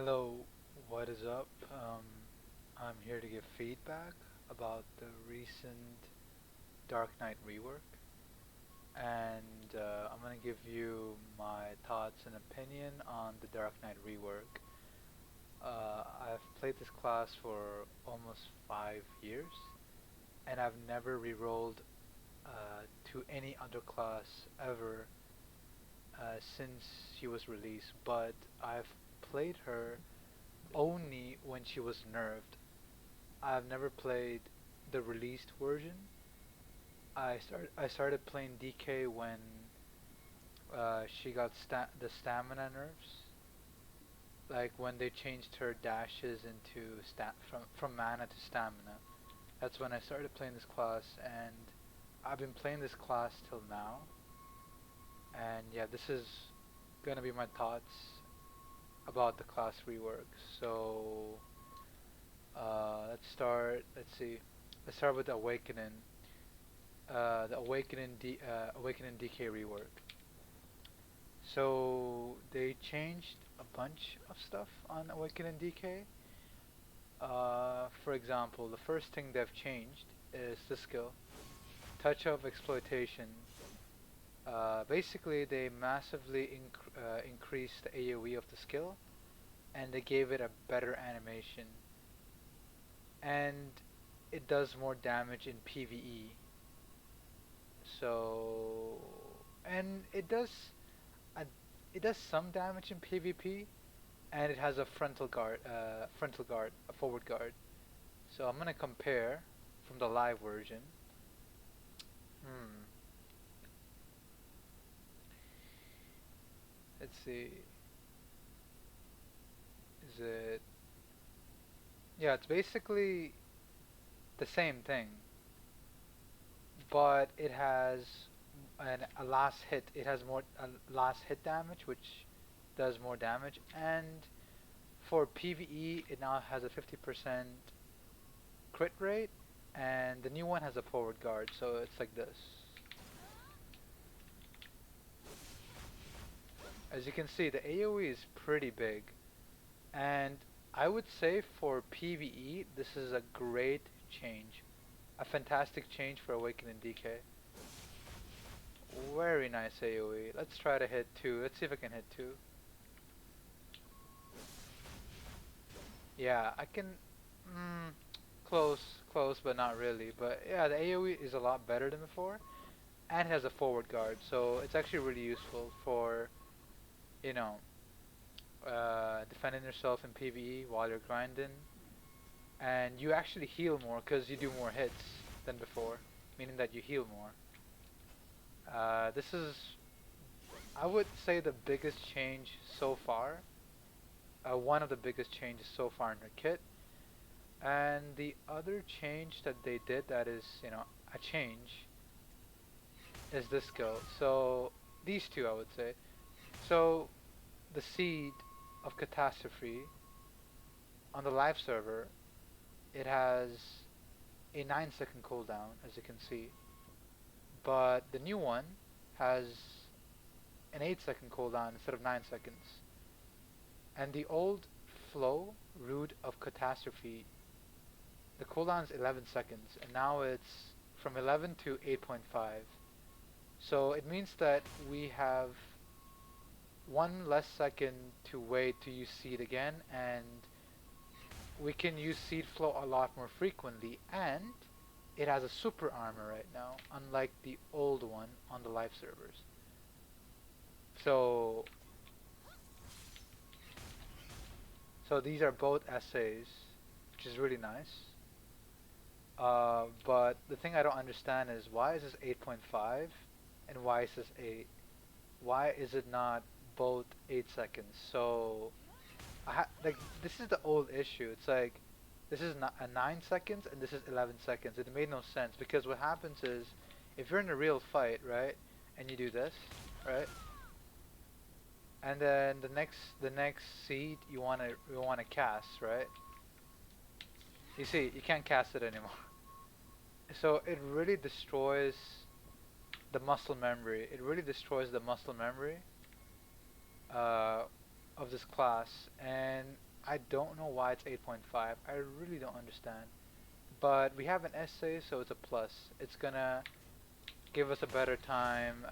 Hello, what is up? I'm here to give feedback about the recent Dark Knight rework, and I'm gonna give you my thoughts and opinion on the Dark Knight rework. I've played this class for almost 5 years, and I've never rerolled to any other class ever since she was released, but I've played her only when she was nerfed. I've never played the released version. I started playing DK when she got the stamina nerfs, like when they changed her dashes into from mana to stamina. That's when I started playing this class, and I've been playing this class till now. And yeah, this is gonna be my thoughts about the class rework. So let's start. Let's see. Let's start with Awakening. The Awakening DK rework. So they changed a bunch of stuff on Awakening DK. For example, the first thing they've changed is the skill, Touch of Exploitation. Basically, they massively increased the AoE of the skill, and they gave it a better animation, and it does more damage in PvE. So, and a, it does some damage in PvP, and it has a frontal guard, a forward guard. So I'm gonna compare from the live version. Hmm. Let's see. Is it? Yeah, it's basically the same thing, but it has a last hit. It has more last hit damage, which does more damage, and for PvE, it now has a 50% crit rate, and the new one has a forward guard, so it's like this. As you can see, the AoE is pretty big, and I would say for PvE, this is a great change. A fantastic change for Awakening DK. Very nice AoE. Let's try to hit 2. Let's see if I can hit 2. Yeah, I can... Mm, close, close, but not really. But yeah, the AoE is a lot better than before, and it has a forward guard, so it's actually really useful for, you know, defending yourself in PvE while you're grinding, and you actually heal more because you do more hits than before, meaning that you heal more. This is, I would say, the biggest change so far. One of the biggest changes so far in her kit. And the other change that they did that is, a change is this skill. So these two, I would say. So the Seed of Catastrophe on the live server, it has a 9-second cooldown, as you can see. But the new one has an 8-second cooldown instead of 9 seconds. And the old flow root of Catastrophe, the cooldown is 11 seconds, and now it's from 11 to 8.5. So it means that we have one less second to wait to use Seed again, and we can use Seed flow a lot more frequently, and it has a super armor right now, unlike the old one on the live servers. So, so these are both essays, which is really nice. But the thing I don't understand is why is this 8.5 and why is this 8? Why is it not both 8 seconds? So, like this is the old issue. It's like this is not a 9 seconds and this is 11 seconds. It made no sense because what happens is if you're in a real fight, right, and you do this, right, and then the next seed you wanna cast, right? You see, you can't cast it anymore. So it really destroys the muscle memory. It really destroys the muscle memory uh, of this class, and I don't know why it's 8.5. I really don't understand. But we have an essay, so it's a plus. It's gonna give us a better time,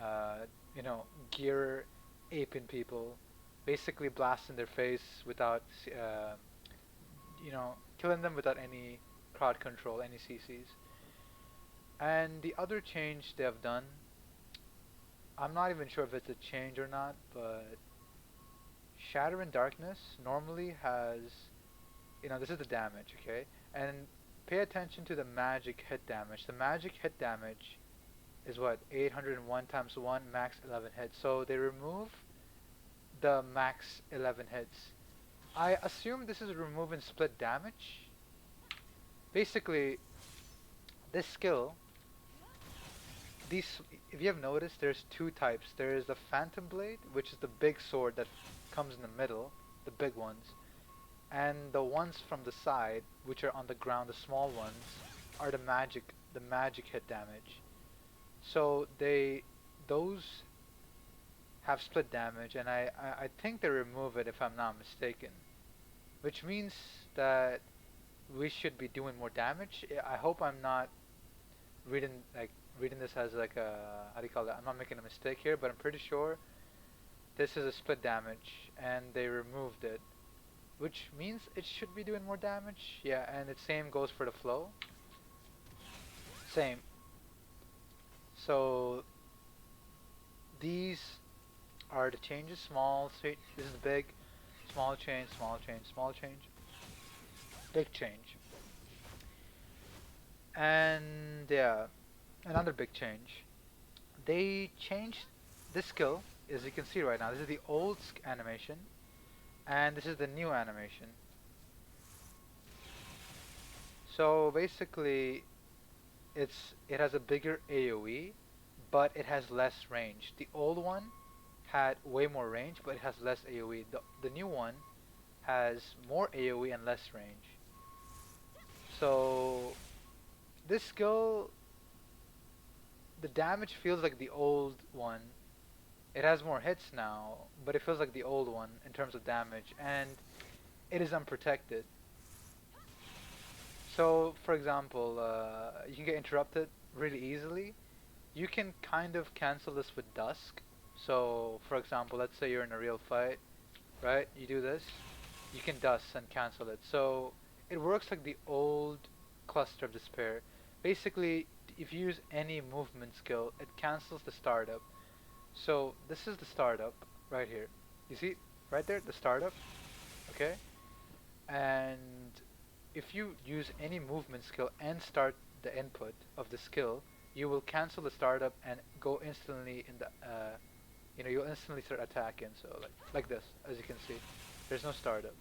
you know, gear aping people, basically blasting their face without, you know, killing them without any crowd control, any CCs. And the other change they have done, I'm not even sure if it's a change or not, but Shatter and Darkness normally has, you know, this is the damage, okay? And pay attention to the magic hit damage. The magic hit damage is what? 801 times 1, max 11 hits. So they remove the max 11 hits. I assume this is removing split damage. Basically, this skill, these, if you have noticed, there's two types. There is the Phantom Blade, which is the big sword that comes in the middle, the big ones, and the ones from the side, which are on the ground, the small ones, are the magic hit damage. So those have split damage, and I think they remove it if I'm not mistaken, which means that we should be doing more damage. I hope I'm not reading like reading this as like a, how do you call that? I'm not making a mistake here, but I'm pretty sure this is a split damage, and they removed it, which means it should be doing more damage. Yeah, and the same goes for the flow. Same. So these are the changes. Small, this is big. Small change, small change, small change. Big change. And yeah, another big change. They changed this skill, as you can see right now. This is the old animation, and this is the new animation. So basically, it has a bigger AoE, but it has less range. The old one had way more range, but it has less AoE. The new one has more AoE and less range. So this skill, the damage feels like the old one. It has more hits now, but it feels like the old one in terms of damage, and it is unprotected. So, for example, you can get interrupted really easily. You can kind of cancel this with Dusk. So, for example, let's say you're in a real fight, right? You do this, you can Dusk and cancel it. So, it works like the old Cluster of Despair. Basically, if you use any movement skill, it cancels the startup. So, this is the startup right here. You see, right there, the startup, okay? And if you use any movement skill and start the input of the skill, you will cancel the startup and go instantly in the you know, you'll instantly start attacking. So like this, as you can see, there's no startup.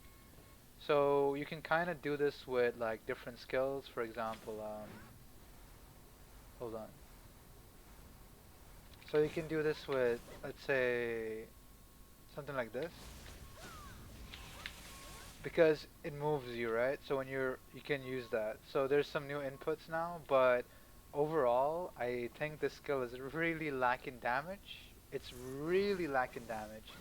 So you can kind of do this with like different skills. For example, hold on. So you can do this with, let's say, something like this, because it moves you, right? So when you can use that. So there's some new inputs now, but overall, I think this skill is really lacking damage. It's really lacking damage.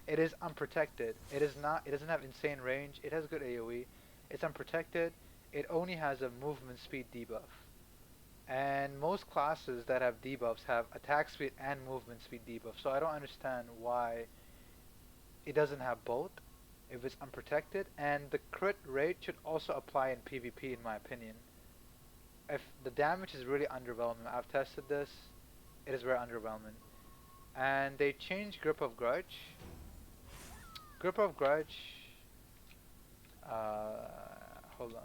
It is unprotected. It is not. It doesn't have insane range. It has good AoE. It's unprotected. It only has a movement speed debuff. And most classes that have debuffs have attack speed and movement speed debuff. So I don't understand why it doesn't have both if it's unprotected, and the crit rate should also apply in PvP in my opinion. If the damage is really underwhelming, I've tested this, it is very underwhelming. And they changed Grip of Grudge. Grip of Grudge, hold on.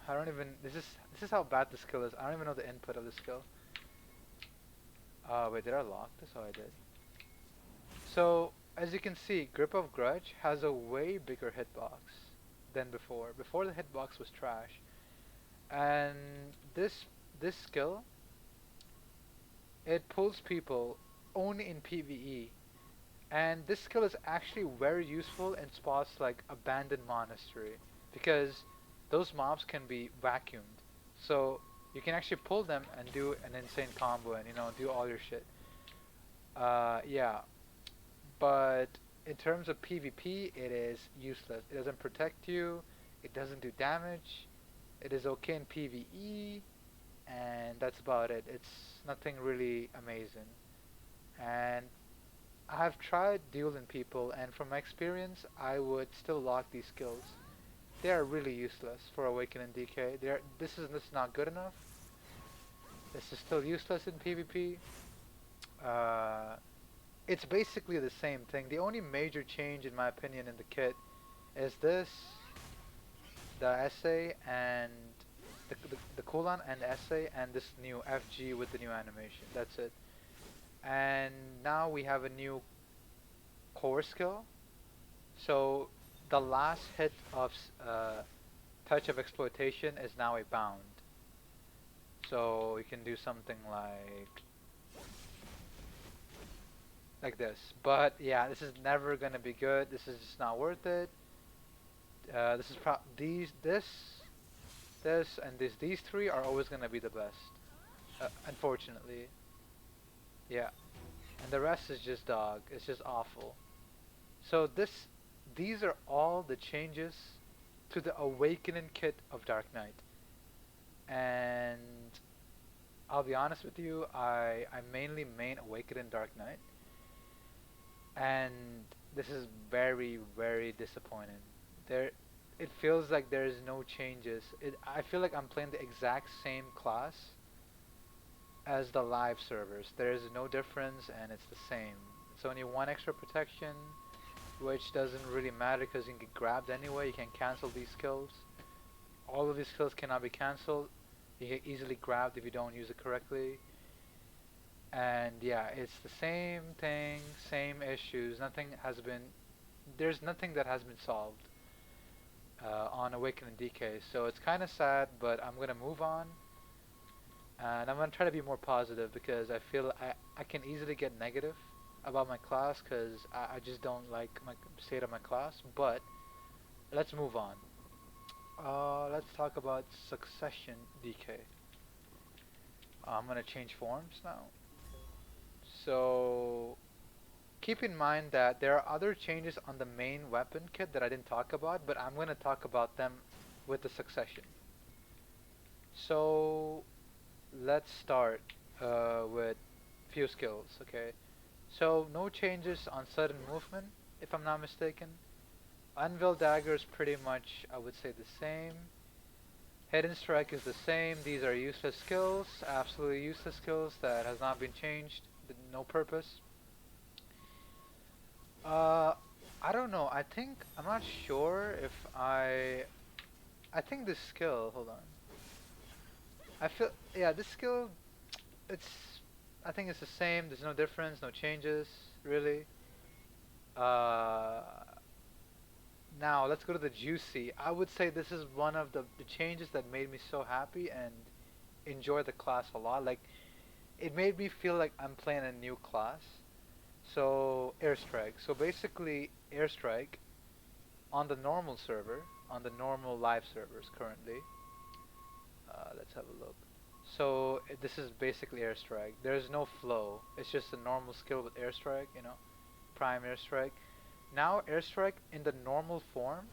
I don't even, this is how bad the skill is. I don't even know the input of the skill. Wait, did I lock this? Oh, I did. So, as you can see, Grip of Grudge has a way bigger hitbox than before. Before the hitbox was trash. And this skill, it pulls people only in PvE. And this skill is actually very useful in spots like Abandoned Monastery, because those mobs can be vacuumed. So you can actually pull them and do an insane combo and, you know, do all your shit. Yeah, but in terms of PvP, it is useless. It doesn't protect you. It doesn't do damage. It is okay in PvE, and that's about it. It's nothing really amazing. And I've tried dueling people, and from my experience, I would still lock these skills. They are really useless for Awaken and DK. This is not good enough. This is still useless in PvP. Uh, it's basically the same thing. The only major change, in my opinion, in the kit is this, the essay, and the cooldown and the essay, and this new FG with the new animation. That's it. And now we have a new core skill. So the last hit of touch of exploitation is now a bound. So you can do something like this. But yeah, this is never gonna be good. This is just not worth it. This is this, and these three are always gonna be the best. Unfortunately, yeah. And the rest is just dog. It's just awful. So these are all the changes to the Awakening kit of Dark Knight. And I'll be honest with you, I mainly main Awakening Dark Knight, and this is very very disappointing. There, it feels like there is no changes. I feel like I'm playing the exact same class as the live servers. There is no difference, and it's the same. It's only one extra protection, which doesn't really matter because you can get grabbed anyway. You can cancel these skills. All of these skills cannot be cancelled. You get easily grabbed if you don't use it correctly. And yeah, it's the same thing, same issues. There's nothing that has been solved on Awaken and DK. So it's kind of sad, but I'm gonna move on. And I'm gonna try to be more positive because I feel I can easily get negative about my class because I just don't like my state of my class. But let's move on. Let's talk about Succession DK. I'm gonna change forms now. So keep in mind that there are other changes on the main weapon kit that I didn't talk about, but I'm gonna talk about them with the Succession. So let's start with few skills, okay? So no changes on sudden movement, if I'm not mistaken. Anvil dagger is pretty much, I would say, the same. Hidden strike is the same. These are useless skills, absolutely useless skills that has not been changed, no purpose. Uh, I don't know. I'm not sure if I think this skill. Hold on. Yeah, this skill. It's I think it's the same. There's no difference, no changes, really. Uh, Now let's go to the juicy. I would say this is one of the changes that made me so happy and enjoy the class a lot. Like it made me feel like I'm playing a new class. So airstrike. So basically airstrike on the normal server, on the normal live servers currently. Let's have a look. So this is basically airstrike. There's no flow. It's just a normal skill with airstrike. Prime airstrike. Now airstrike in the normal form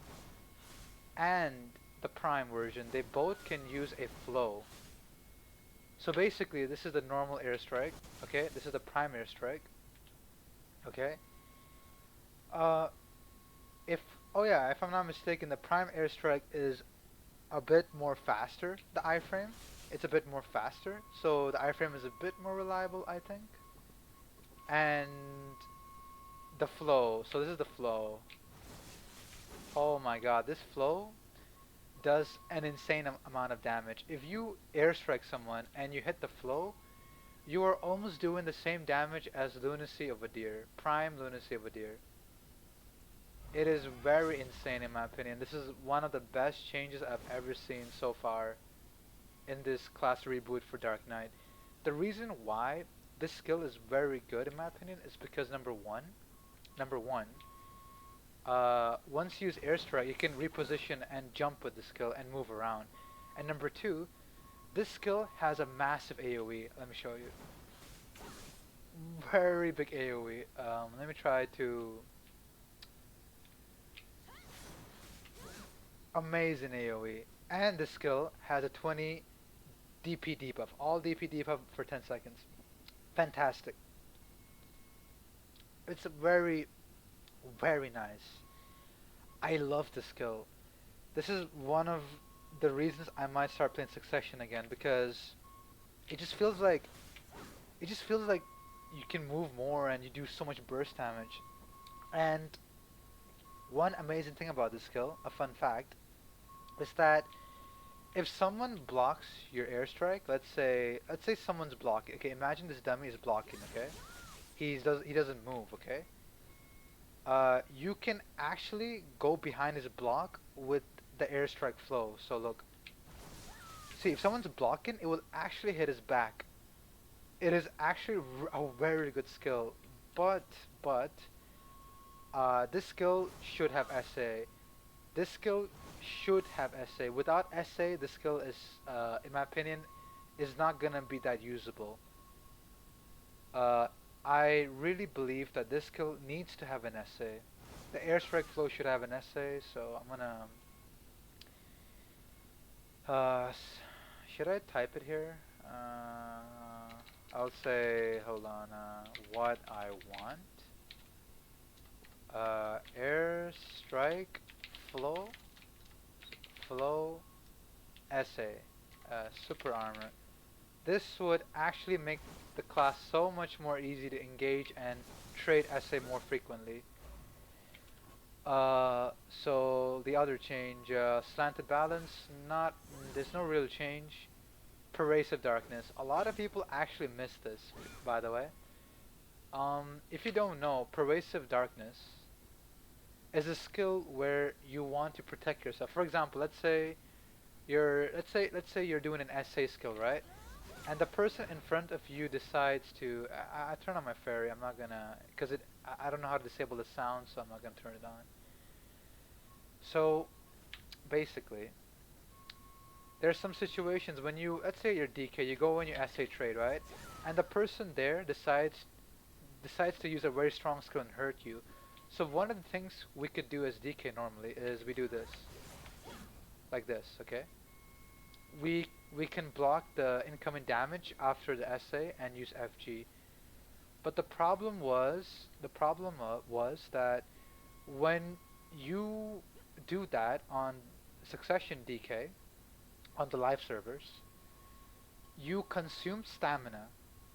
and the prime version, they both can use a flow. So basically this is the normal airstrike, okay? This is the prime airstrike, okay? Uh, if oh yeah, if I'm not mistaken, the prime airstrike is a bit more faster, the iframe. It's a bit more faster, so the iframe is a bit more reliable, I think. And the flow, so this is the flow. Oh my god, this flow does an insane amount of damage. If you airstrike someone and you hit the flow, you are almost doing the same damage as Lunacy of a Deer, Prime Lunacy of a Deer. It is very insane in my opinion. This is one of the best changes I've ever seen so far in this class reboot for Dark Knight. The reason why this skill is very good in my opinion is because number one, once you use airstrike, you can reposition and jump with the skill and move around. And number two, this skill has a massive AoE. Let me show you. Very big AoE. Let me try to Amazing AoE. And the skill has a 20 DP debuff. All DP debuff for 10 seconds. Fantastic. It's very, very nice. I love the skill. This is one of the reasons I might start playing Succession again because it just feels like it just feels like you can move more and you do so much burst damage. And one amazing thing about this skill, a fun fact, is that if someone blocks your airstrike, let's say someone's blocking. Okay, imagine this dummy is blocking, okay? He doesn't move, okay? You can actually go behind his block with the airstrike flow. So look, see if someone's blocking, it will actually hit his back. It is actually a very good skill, but but this skill should have SA. This skill should have SA. Without SA, the skill is, in my opinion, is not gonna be that usable. Uh, I really believe that this skill needs to have an SA. The airstrike flow should have an SA, so I'm gonna. Should I type it here? I'll say, hold on, what I want. Airstrike flow, flow SA, super armor. This would actually make the class so much more easy to engage and trade SA more frequently. So the other change, slanted balance, not, there's no real change. Pervasive darkness. A lot of people actually miss this, by the way. If you don't know, pervasive darkness is a skill where you want to protect yourself. For example, let's say you're doing an essay skill, right? And the person in front of you decides to I turn on my fairy. I'm not gonna because I don't know how to disable the sound, so I'm not gonna turn it on. So basically, there's some situations when you let's say you're DK, you go in your essay trade, right? And the person there decides to use a very strong skill and hurt you. So one of the things we could do as DK normally is we do this, like this, okay? We we can block the incoming damage after the essay and use FG. But the problem was that when you do that on Succession DK on the live servers, you consume stamina.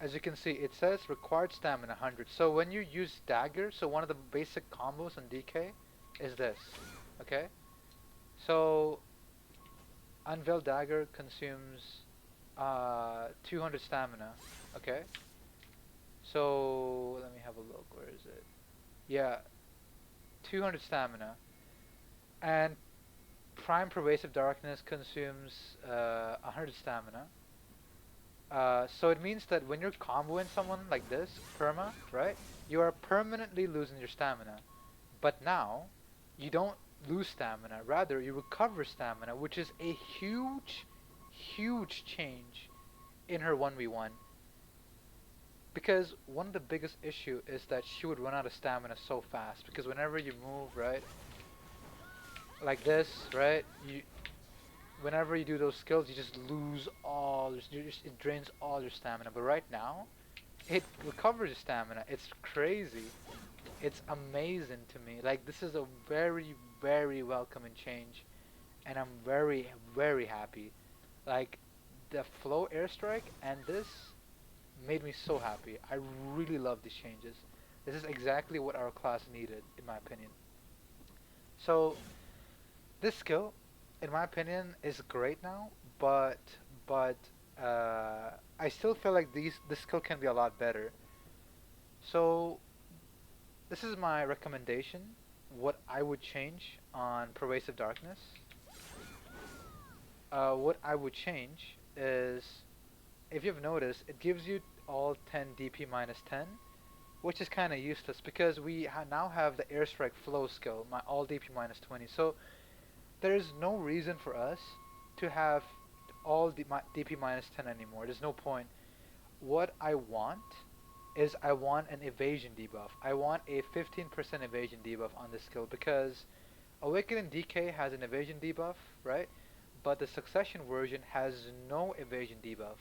As you can see, it says required stamina 100. So when you use dagger, so one of the basic combos on DK is this. Okay? So Unveiled Dagger consumes 200 stamina. Okay? So let me have a look. Where is it? Yeah, 200 stamina. And Prime Pervasive Darkness consumes 100 stamina. So it means that when you're comboing someone like this, perma, right? You are permanently losing your stamina. But now, you don't lose stamina. Rather, you recover stamina, which is a huge, huge change in her 1v1. Because one of the biggest issue is that she would run out of stamina so fast. Because whenever you move, right, like this, right, whenever you do those skills, you just lose all. It drains all your stamina. But right now, it recovers your stamina. It's crazy. It's amazing to me. Like this is a very, very welcoming change, and I'm very, very happy. Like the flow airstrike and this made me so happy. I really love these changes. This is exactly what our class needed, in my opinion. So this skill, in my opinion, is great now, but I still feel like this skill can be a lot better. So this is my recommendation. What I would change on Pervasive Darkness. What I would change is, if you've noticed, it gives you all 10 DP minus 10, which is kind of useless because we now have the airstrike flow skill, my all DP minus 20. So there is no reason for us to have all DP minus 10 anymore. There's no point. What I want is I want an evasion debuff. I want a 15% evasion debuff on this skill because Awakening DK has an evasion debuff, right? But the Succession version has no evasion debuff.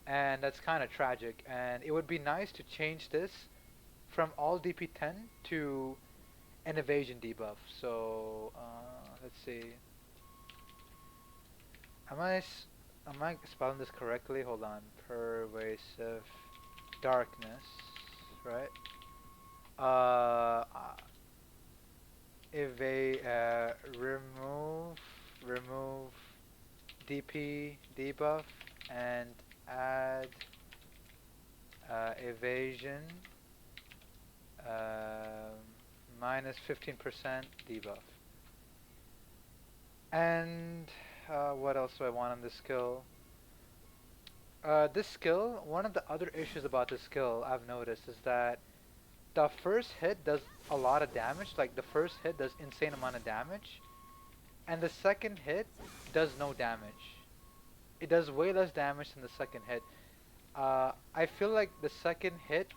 And that's kind of tragic. And it would be nice to change this from all DP10 to an evasion debuff. So, let's see. Am I am I spelling this correctly? Hold on. Pervasive darkness, right? Uh, remove DP debuff and add evasion minus 15% debuff. And what else do I want on this skill? This skill, one of the other issues about this skill I've noticed is that the first hit does a lot of damage, like the first hit does insane amount of damage, and the second hit does no damage. It does way less damage than the second hit. I feel like the second hit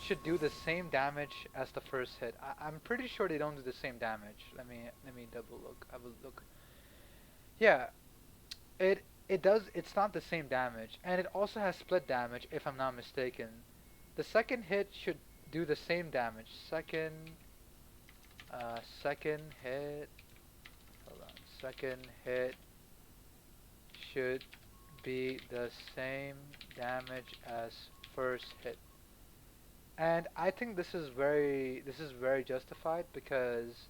should do the same damage as the first hit. I'm pretty sure they don't do the same damage. Let me double look. Have a look. Yeah, it does. It's not the same damage, and it also has split damage if I'm not mistaken. The second hit should do the same damage. Second hit. Hold on. Second hit should be the same damage as first hit. And I think this is very justified because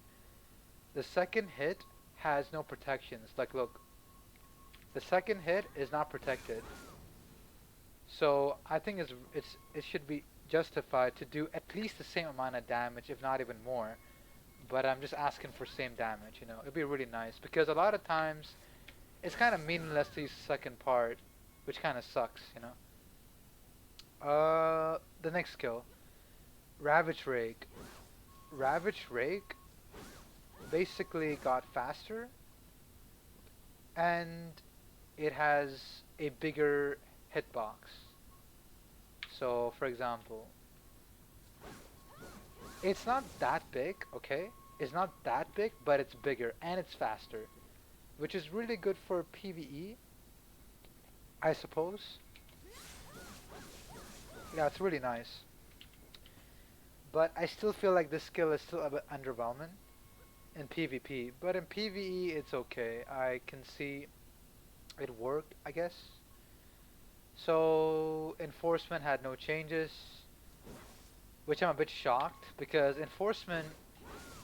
the second hit has no protections. Like look, the second hit is not protected. So I think it should be justified to do at least the same amount of damage, if not even more. But I'm just asking for same damage, you know. It'd be really nice because a lot of times it's kind of meaningless to use the second part, which kind of sucks, you know. The next skill, Ravage Rake. Ravage Rake basically got faster, and it has a bigger hitbox. So, for example, it's not that big, okay? It's not that big, but it's bigger and it's faster, which is really good for PvE, I suppose. Yeah, it's really nice. But I still feel like this skill is still a bit underwhelming in PvP. But in PvE, it's okay. I can see it worked, I guess. So, Enforcement had no changes, which I'm a bit shocked because Enforcement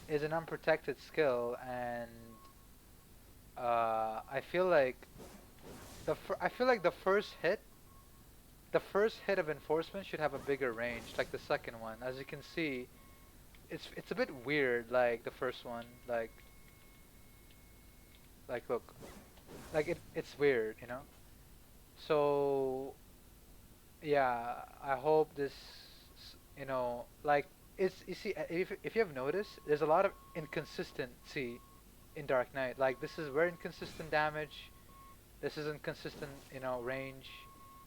is an unprotected skill, and I feel like the first hit of Enforcement should have a bigger range, like the second one. As you can see, it's a bit weird, like the first one, like look, like it's weird, you know. So yeah, I hope this, like it's you see if you have noticed, there's a lot of inconsistency in Dark Knight. Like this is very inconsistent damage. This is inconsistent, range.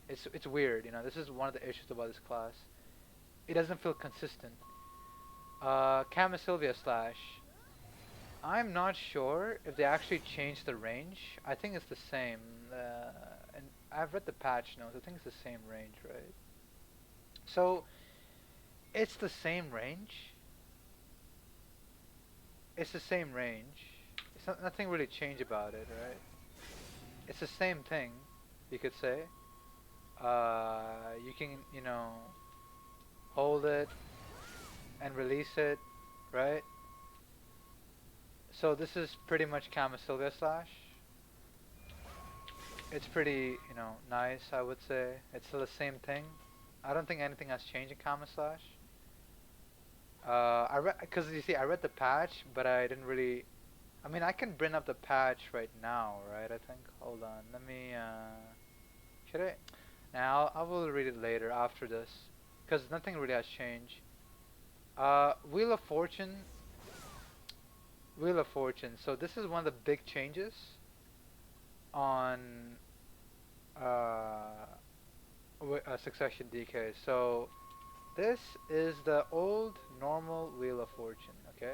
It's weird, you know. This is one of the issues about this class. It doesn't feel consistent. Kama Sylvia Slash. I'm not sure if they actually changed the range. I think it's the same. And I've read the patch notes. I think it's the same range, right? So it's the same range. It's the same range. It's nothing really changed about it, right? It's the same thing, you could say. You can, hold it and release it, right? So this is pretty much Kama Sylvia Slash. It's pretty, nice, I would say. It's still the same thing. I don't think anything has changed in Kama Slash. Cause you see, I read the patch, but I didn't really. I mean, I can bring up the patch right now, right? I think. Hold on, let me. Should I? Now I will read it later after this, cause nothing really has changed. Wheel of Fortune. Wheel of Fortune. So this is one of the big changes on uh, Succession DK. So this is the old normal Wheel of Fortune, okay?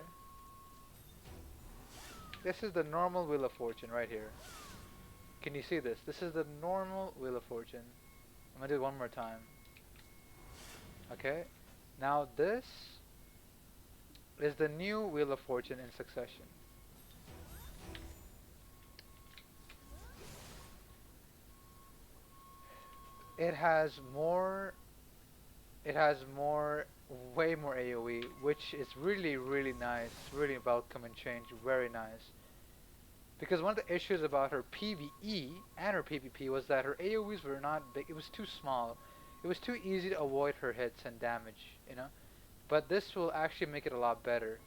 This is the normal Wheel of Fortune right here. Can you see this? This is the normal Wheel of Fortune. I'm gonna do it one more time. Okay. Now this is the new Wheel of Fortune in succession. It has more, it has more, way more AoE, which is really, really nice. Really welcome and change. Very nice. Because one of the issues about her PvE and her PvP was that her AoEs were not big. It was too small. It was too easy to avoid her hits and damage, you know? But this will actually make it a lot better.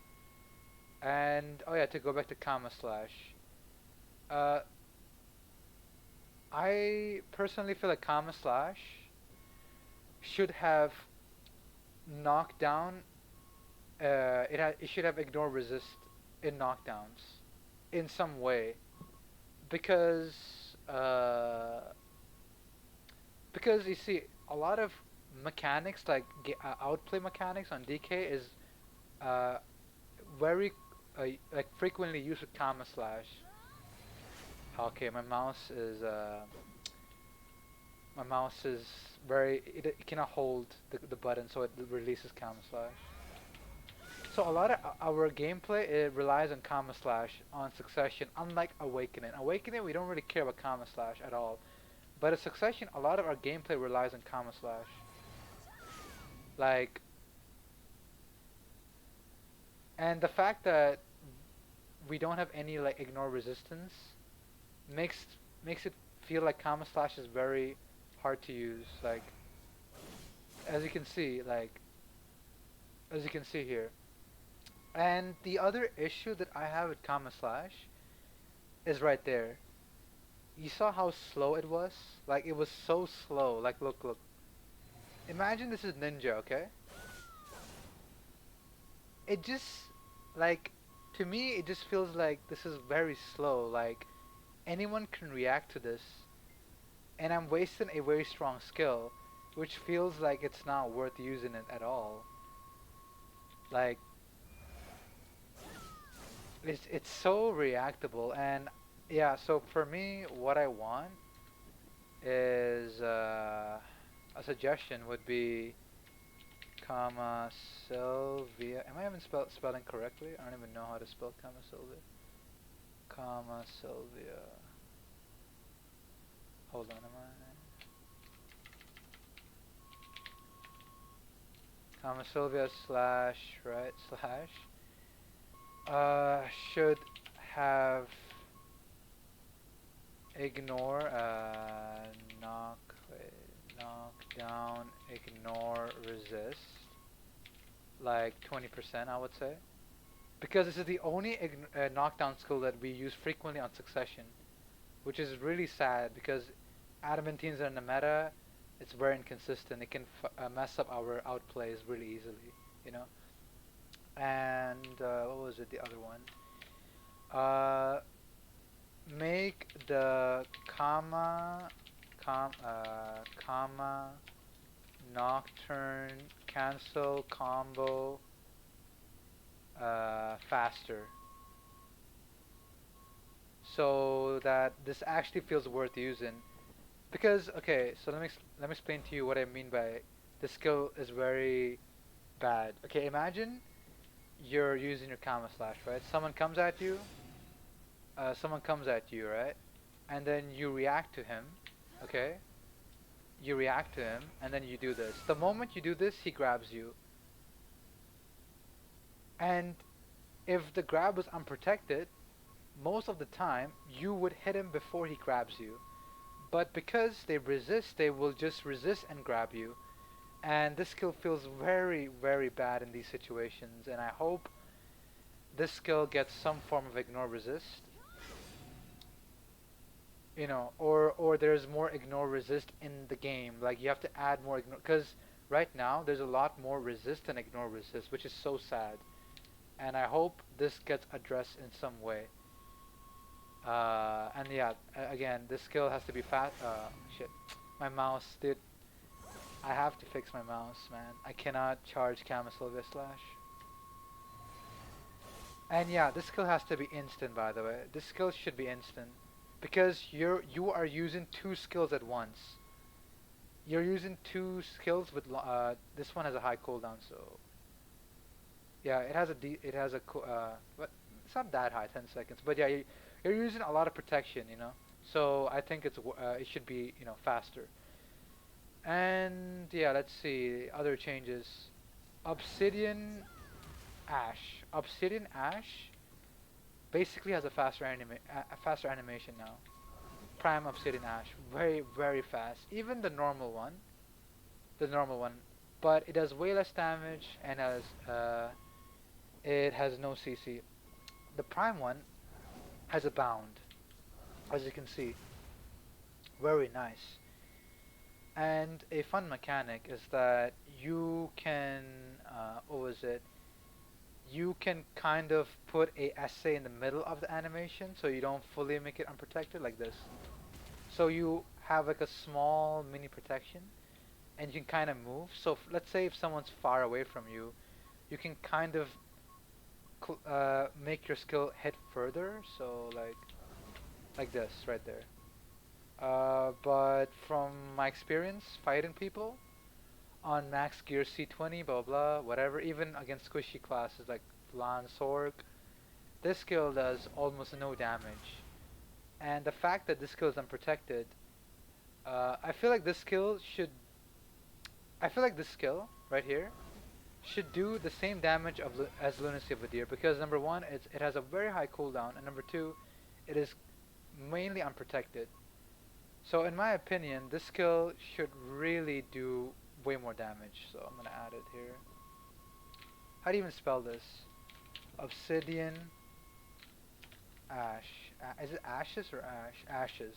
And, oh yeah, to go back to Kama Slash. Uh, I personally feel like Kama Slash should have knocked down, it should have ignore resist in knockdowns in some way. Because, uh, because you see, a lot of mechanics like outplay mechanics on DK is uh, very like frequently used with Kama Slash. Okay, my mouse is it cannot hold the button, so it releases Kama Slash. So a lot of our gameplay it relies on Kama Slash on Succession, unlike Awakening. Awakening we don't really care about Kama Slash at all, but in Succession a lot of our gameplay relies on Kama Slash. Like, and the fact that we don't have any like ignore resistance makes makes it feel like Kama Slash is very hard to use. Like as you can see, like as you can see here. And the other issue that I have with Kama Slash is right there. You saw how slow it was? Like it was so slow. Like look. Imagine this is Ninja, okay? It just like to me it just feels like this is very slow. Like anyone can react to this and I'm wasting a very strong skill which feels like it's not worth using it at all. Like it's so reactable and yeah, so for me what I want is a suggestion would be Kama Sylvia. Am I even spelling correctly? I don't even know how to spell Kama Sylvia. Kama Sylvia. Hold on, am I? Kama Sylvia slash right slash should have ignore knock knock down ignore resist like 20% I would say because this is the only knockdown skill that we use frequently on Succession, which is really sad because adamantines are in the meta. It's very inconsistent. It can mess up our outplays really easily, you know. And what was it? The other one. Uh, make the comma nocturne cancel combo faster so that this actually feels worth using because okay so let me explain to you what I mean by the skill is very bad. Okay, imagine you're using your Kama Slash, right? Someone comes at you, right? And then you react to him, okay? You react to him and then you do this. The moment you do this he grabs you, and if the grab was unprotected most of the time you would hit him before he grabs you. But because they resist, they will just resist and grab you. And this skill feels very, very bad in these situations. And I hope this skill gets some form of ignore resist. You know, or there's more ignore resist in the game. Like you have to add more ignore, because right now there's a lot more resist than ignore resist, which is so sad. And I hope this gets addressed in some way. And yeah, again, this skill has to be fast. Shit, my mouse, dude. I have to fix my mouse, man. I cannot charge Kama Sylvia Slash. And yeah, this skill has to be instant, by the way. This skill should be instant because you are using two skills at once. You're using two skills with this one has a high cooldown, so yeah, it has a but it's not that high, 10 seconds. But yeah, you're using a lot of protection, you know. So I think it should be, you know, faster. And yeah, let's see other changes. Obsidian Obsidian Ash basically has a a faster animation now. Prime Obsidian Ash, very fast. Even the normal one, but it does way less damage and has it has no CC. The Prime one has a bound, as you can see, very nice. And a fun mechanic is that you can what was it? You can kind of put a essay in the middle of the animation so you don't fully make it unprotected like this. So you have like a small mini protection and you can kind of move. So let's say if someone's far away from you, you can kind of make your skill hit further. So like this right there. But from my experience fighting people on max gear C20, blah blah, whatever, even against squishy classes like Lance Sorg, this skill does almost no damage. And the fact that this skill is unprotected, I feel like this skill should. I feel like this skill right here should do the same damage as Lunacy of a Deer because number one, it has a very high cooldown, and number two, it is mainly unprotected. So in my opinion, this skill should really do way more damage. So I'm gonna add it here. How do you even spell this? Obsidian Ash. Is it ashes or ash? Ashes.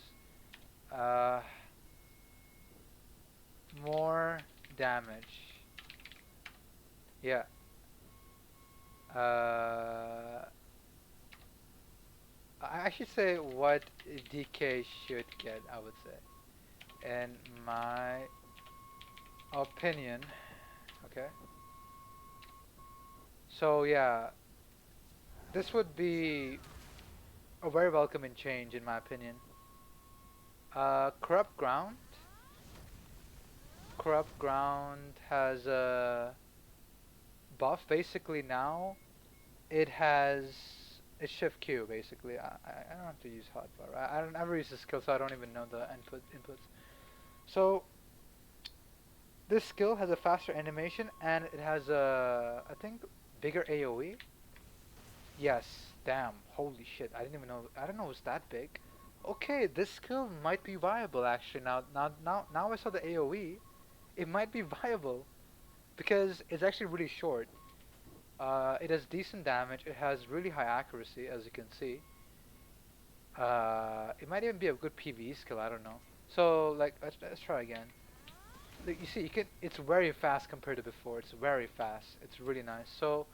Uh, more damage. Yeah. Uh, I should say what DK should get, I would say. In my opinion. Okay. So yeah, this would be a very welcoming change in my opinion. Corrupt Ground. Corrupt Ground has a buff. Basically now it has it's Shift Q basically. I don't have to use hotbar. I don't ever use the skill, so I don't even know the inputs. So this skill has a faster animation and it has a I think bigger AOE. Yes, damn, holy shit! I didn't even know. I didn't know it was that big. Okay, this skill might be viable actually. Now I saw the AOE. It might be viable because it's actually really short. It has decent damage. It has really high accuracy, as you can see. It might even be a good PvE skill. I don't know. So like, let's try again. Like, you see, you can. It's very fast compared to before. It's very fast. It's really nice. So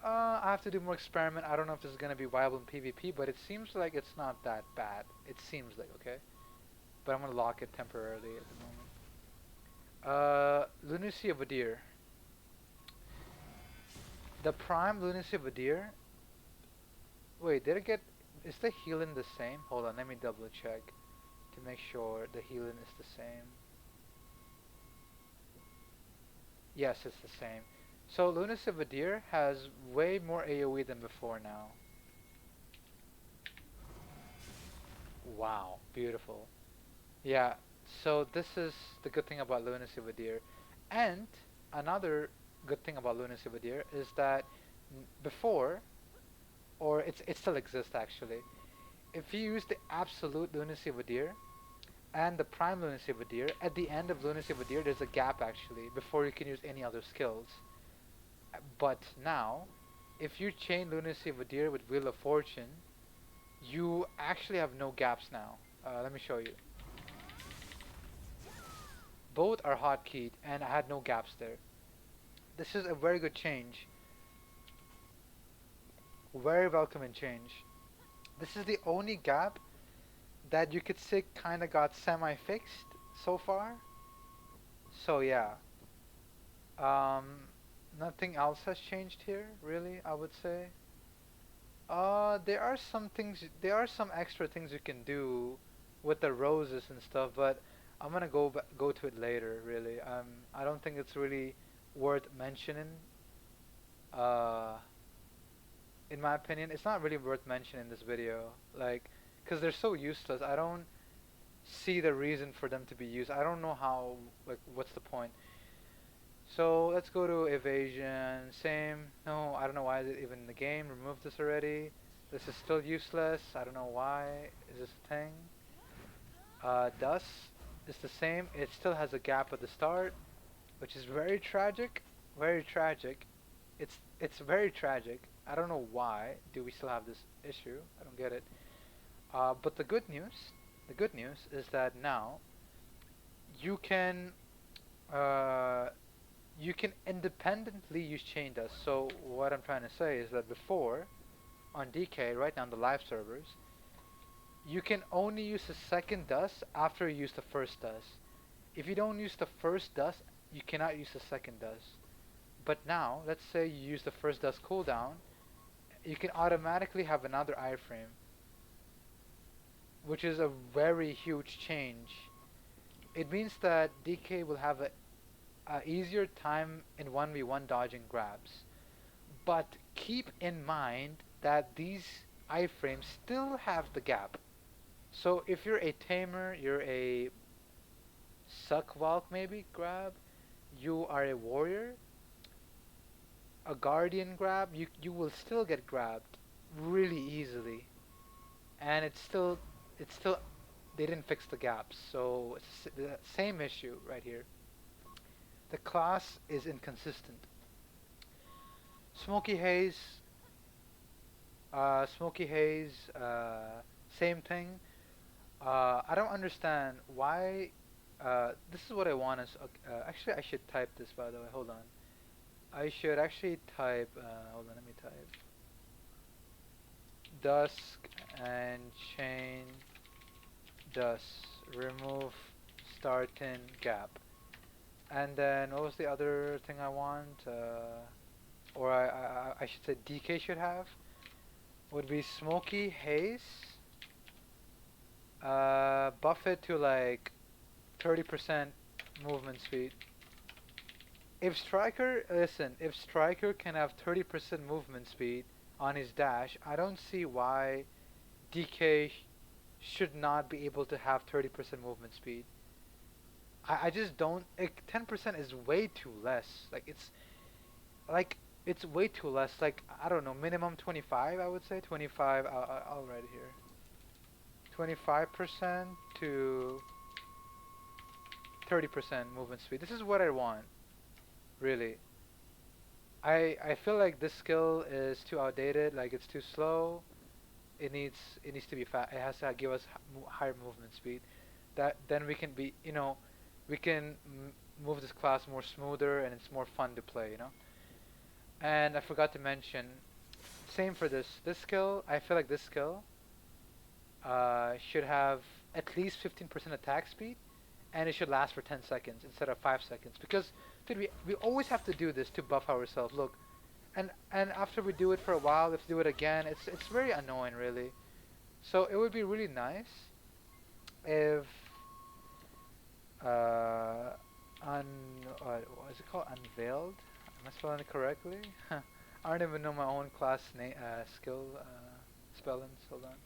I have to do more experiment. I don't know if this is gonna be viable in PvP, but it seems like it's not that bad. It seems like okay. But I'm gonna lock it temporarily at the moment. Lunacy of a Deer. The Prime Lunacy of a Deer. Wait, did it get? Is the healing the same? Hold on, let me double check to make sure the healing is the same. Yes, it's the same. So Lunacy of a Deer has way more AoE than before now. Wow, beautiful. Yeah, so this is the good thing about Lunacy of a Deer. And another good thing about Lunacy of a Deer is that before, or it still exists actually, if you use the absolute Lunacy of a Deer and the prime Lunacy of a Deer, at the end of Lunacy of a Deer there's a gap actually before you can use any other skills. But now, if you chain Lunacy of a Deer with Wheel of Fortune, you actually have no gaps now. Let me show you. Both are hotkeyed and I had no gaps there. This is a very good change. Very welcoming change. This is the only gap that you could say kinda got semi-fixed so far. So yeah. Um, nothing else has changed here, really, I would say. There are some things, there are some extra things you can do with the roses and stuff, but I'm gonna go to it later, really. I don't think it's really worth mentioning. Uh, in my opinion, it's not really worth mentioning in this video, like, cause they're so useless. I don't see the reason for them to be used. I don't know how, like, what's the point? So let's go to evasion. Same. No, I don't know why is it even in the game. Remove this already. This is still useless. I don't know why. Is this a thing? Dust is the same. It still has a gap at the start, which is very tragic. Very tragic. It's very tragic. I don't know why do we still have this issue. I don't get it. But the good news is that now you can uh, you can independently use chain dust. So what I'm trying to say is that before on DK, right now on the live servers, you can only use the second dust after you use the first dust. If you don't use the first dust, you cannot use the second dust. But now, let's say you use the first dust cooldown, you can automatically have another iframe, which is a very huge change. It means that DK will have a easier time in 1v1 dodging grabs. But keep in mind that these iframes still have the gap. So if you're a tamer, you're a suck maybe grab, you are a warrior, a guardian grab, you will still get grabbed really easily. And it's still they didn't fix the gaps. So it's the same issue right here. The class is inconsistent. Smoky Haze, Smoky Haze, same thing. I don't understand why. This is what I want. Actually, I should type this by the way. Hold on. I should actually type. Hold on. Let me type. Dusk and chain dust. Remove starting gap. And then what was the other thing I want? Or I should say DK should have would be Smoky Haze. Buff it to like 30% movement speed. If Striker, listen, if Striker can have 30% movement speed on his dash, I don't see why DK should not be able to have 30% movement speed. I just don't, like, 10% is way too less. Like, it's way too less. Like, I don't know, minimum 25, I would say. 25, I'll write it here. 25% to 30% movement speed. This is what I want, really. I feel like this skill is too outdated. Like it's too slow. It needs to be fast. It has to give us higher movement speed. That then we can be we can move this class more smoother and it's more fun to play. And I forgot to mention, same for this skill. I feel like this skill should have at least 15% attack speed, and it should last for 10 seconds instead of 5 seconds. Because, dude, we always have to do this to buff ourselves. Look, and after we do it for a while, if we do it again, it's very annoying, really. So it would be really nice if un what is it called? Unveiled? Am I spelling it correctly? I don't even know my own class name skill spellings. Hold on.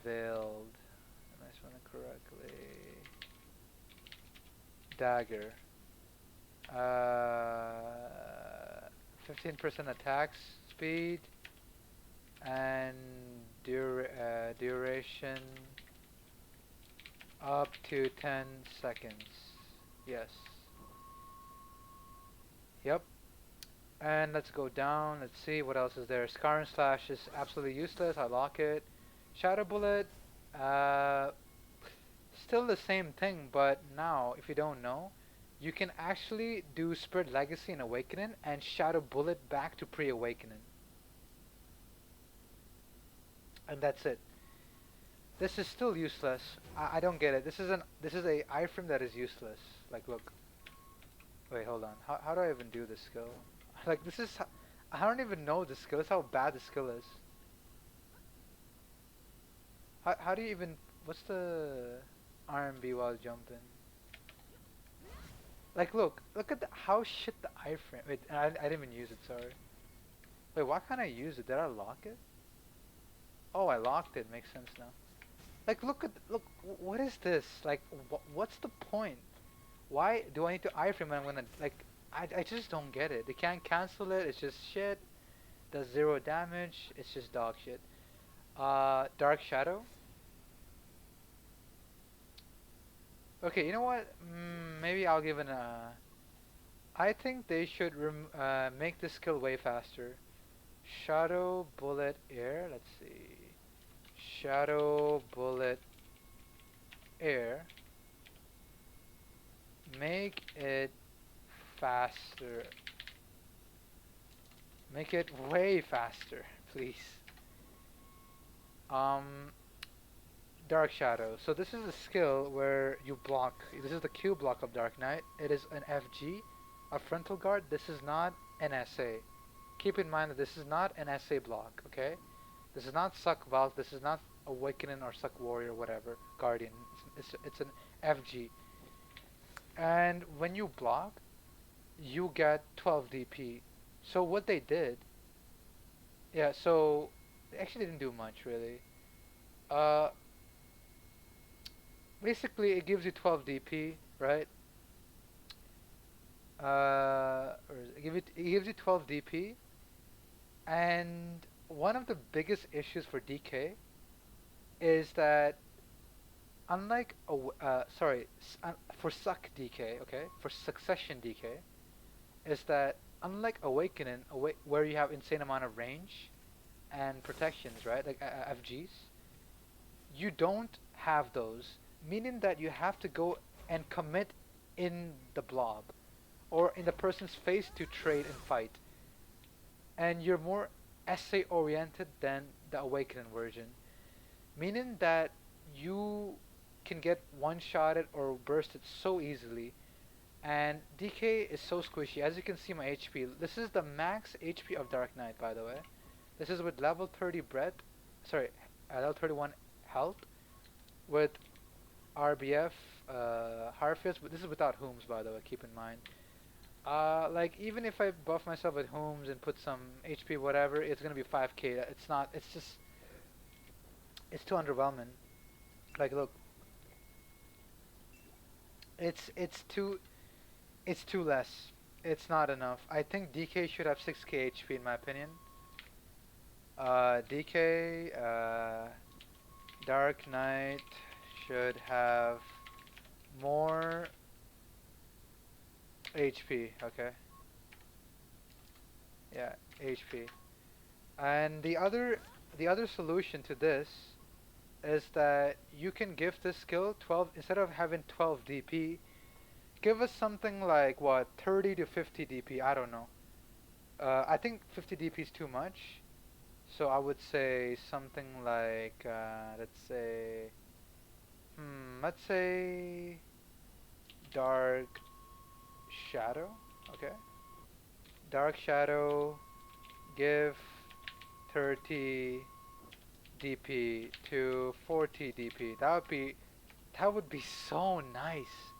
Unveiled. Am I spelling it correctly? Dagger. 15% attack speed and duration up to 10 seconds. Yes. Yep. And let's go down. Let's see what else is there. Scar and Slash is absolutely useless. I lock it. Shadow Bullet. Uh, Still the same thing, but now, if you don't know, you can actually do Spirit Legacy and Awakening and Shadow Bullet back to pre-Awakening. And that's it. This is still useless. I don't get it. This is a iframe that is useless. Like, look. Wait, hold on. How do I even do this skill? Like, this is I don't even know the skill. That's how bad the skill is. How do you even? What's the RMB while jumping? Like, look at how shit the iframe. Wait, I didn't even use it. Sorry. Wait, why can't I use it? Did I lock it? Oh, I locked it. Makes sense now. Like, look. What is this? Like, what's the point? Why do I need to iframe when I'm gonna like? I just don't get it. They can't cancel it. It's just shit. Does zero damage. It's just dog shit. Dark Shadow. Okay, you know what? Maybe I'll give it a. I think they should make the skill way faster. Shadow Bullet Air. Let's see. Shadow Bullet Air. Make it faster. Make it way faster, please. Um, Dark Shadow. So this is a skill where you block. This is the Q block of Dark Knight. It is an FG, a frontal guard. This is not an SA. Keep in mind that this is not an SA block, okay? This is not Suck Vault. This is not Awakening or Suck Warrior, whatever. Guardian. It's an FG. And when you block, you get 12 DP. So what they did, yeah, so they actually didn't do much really. Uh, Basically it gives you 12 DP, right? Or it gives you 12 DP, and one of the biggest issues for DK is that unlike for Suck DK, okay, for Succession DK, is that unlike Awakening, where you have insane amount of range and protections, right, like FGs, you don't have those, meaning that you have to go and commit in the blob or in the person's face to trade and fight, and you're more essay oriented than the Awakening version, meaning that you can get one-shotted or bursted so easily. And DK is so squishy. As you can see my HP, this is the max HP of Dark Knight, by the way. This is with level 30 breath, sorry, level 31 health, with RBF, Harfields, but this is without Hooms, by the way, keep in mind. Like, even if I buff myself with Hooms and put some HP, whatever, it's gonna be 5k. It's not, it's just, it's too underwhelming. Like, look, it's too, it's too less. It's not enough. I think DK should have 6k HP in my opinion. DK, Dark Knight should have more HP, okay? Yeah, HP. And the other solution to this is that you can give this skill 12 instead of having 12 DP, give us something like what 30 to 50 DP, I don't know. I think 50 DP is too much. So I would say something like let's say Dark Shadow, okay? Dark Shadow, give 30 DP to 40 DP. That would be so nice.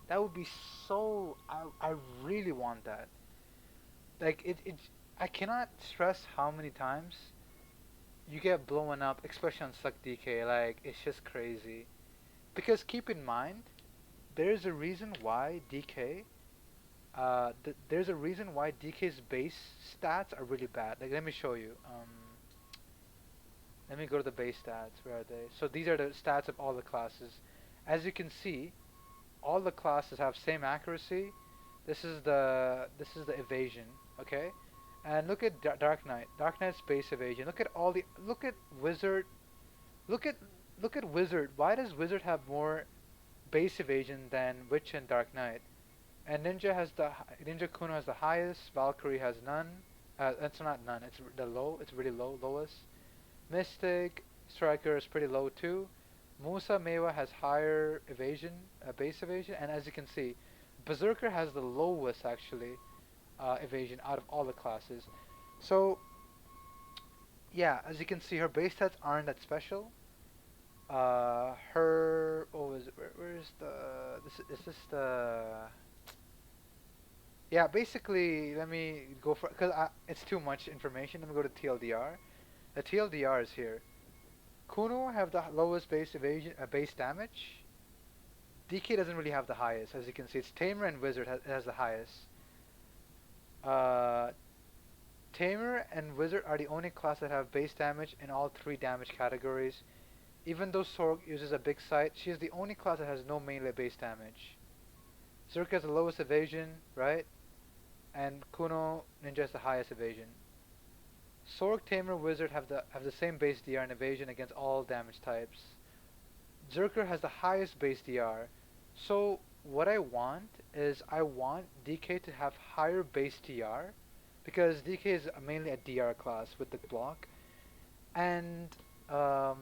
That would be so I really want that. Like it I cannot stress how many times you get blown up, especially on Suck DK. Like it's just crazy. Because keep in mind, there's a reason why DK there's a reason why DK's base stats are really bad. Like let me show you. Let me go to the base stats. Where are they? So these are the stats of all the classes. As you can see, all the classes have same accuracy. This is the evasion, okay? And look at Dark Knight. Dark Knight's base evasion. Look at Wizard. Look at look at Wizard. Why does Wizard have more base evasion than Witch and Dark Knight? And Ninja Kuno has the highest. Valkyrie has none. That's not none. It's the low. It's really low, lowest. Mystic Striker is pretty low too. Musa Mewa has higher evasion, base evasion, and as you can see, Berserker has the lowest actually evasion out of all the classes. So yeah, as you can see, her base stats aren't that special. Her oh is where's the this is this the yeah, basically let me go for because it's too much information. Let me go to TLDR. The TLDR is here. Kuno have the lowest base evasion, base damage. DK doesn't really have the highest, as you can see. It's Tamer and Wizard has the highest. Uh, Tamer and Wizard are the only class that have base damage in all three damage categories. Even though Sorg uses a big sight, she is the only class that has no melee base damage. Zerk has the lowest evasion, right? And Kuno Ninja has the highest evasion. Sorg, Tamer, Wizard have the same base DR and evasion against all damage types. Zerker has the highest base DR. So what I want is I want DK to have higher base DR because DK is mainly a DR class with the block, and um,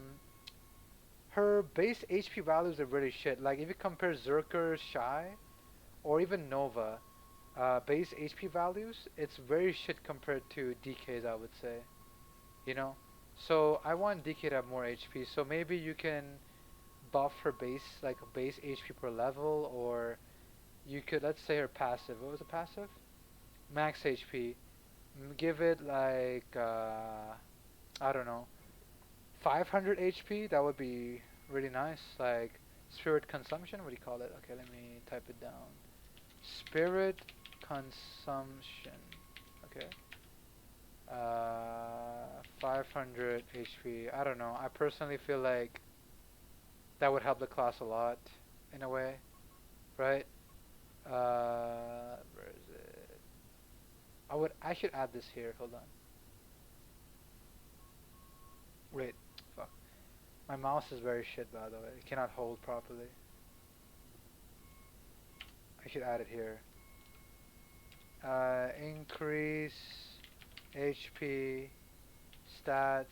her base HP values are really shit. Like if you compare Zerker, Shy, or even Nova, base HP values, it's very shit compared to DK's, I would say. You know, so I want DK to have more HP. So maybe you can buff her base, like base HP per level, or you could, let's say her passive. What was the passive? Max HP. Give it like I don't know, 500 HP. That would be really nice. Like spirit consumption. What do you call it? Okay, let me type it down. Spirit consumption. Okay. 500 HP. I don't know. I personally feel like that would help the class a lot, in a way, right? Where is it? I should add this here. Hold on. Wait, fuck. My mouse is very shit, by the way. It cannot hold properly. I should add it here. Increase HP stats.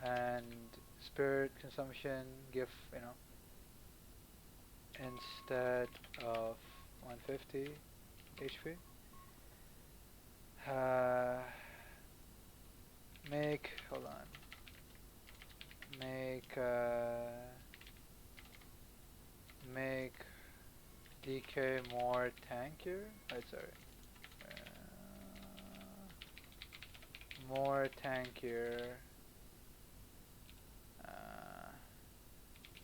And spirit consumption. Give instead of 150 HP. Uh, hold on. Make DK more tankier. Oh, sorry. More tankier. Uh,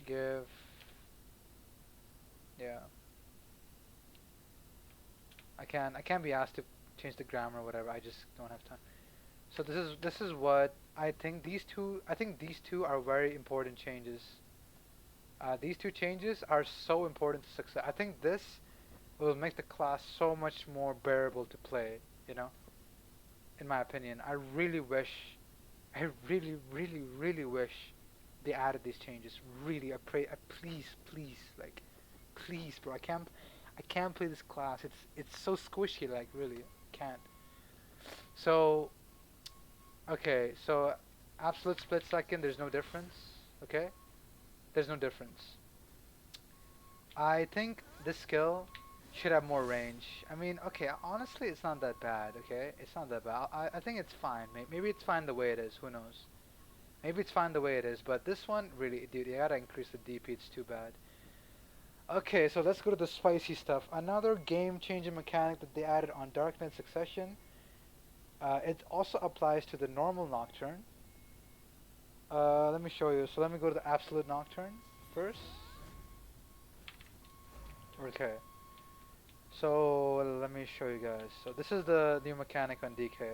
give. Yeah. I can't be asked to change the grammar or whatever. I just don't have time. So this is what I think these two are very important changes. These two changes are so important to success. I think this will make the class so much more bearable to play, you know, in my opinion. I really wish they added these changes. Really, please, please, like, please, bro. I can't play this class. It's so squishy, like, really, can't. So, okay, so absolute split second, there's no difference, okay? There's no difference. I think this skill should have more range. I mean, okay, honestly, it's not that bad, okay? It's not that bad. I think it's fine. Maybe it's fine the way it is. Who knows? Maybe it's fine the way it is. But this one, really, dude, you gotta increase the DP. It's too bad. Okay, so let's go to the spicy stuff. Another game-changing mechanic that they added on Dark Knight Succession. It also applies to the normal Nocturne. Let me show you. So let me go to the Absolute Nocturne first. Okay. So let me show you guys. So this is the new mechanic on DK.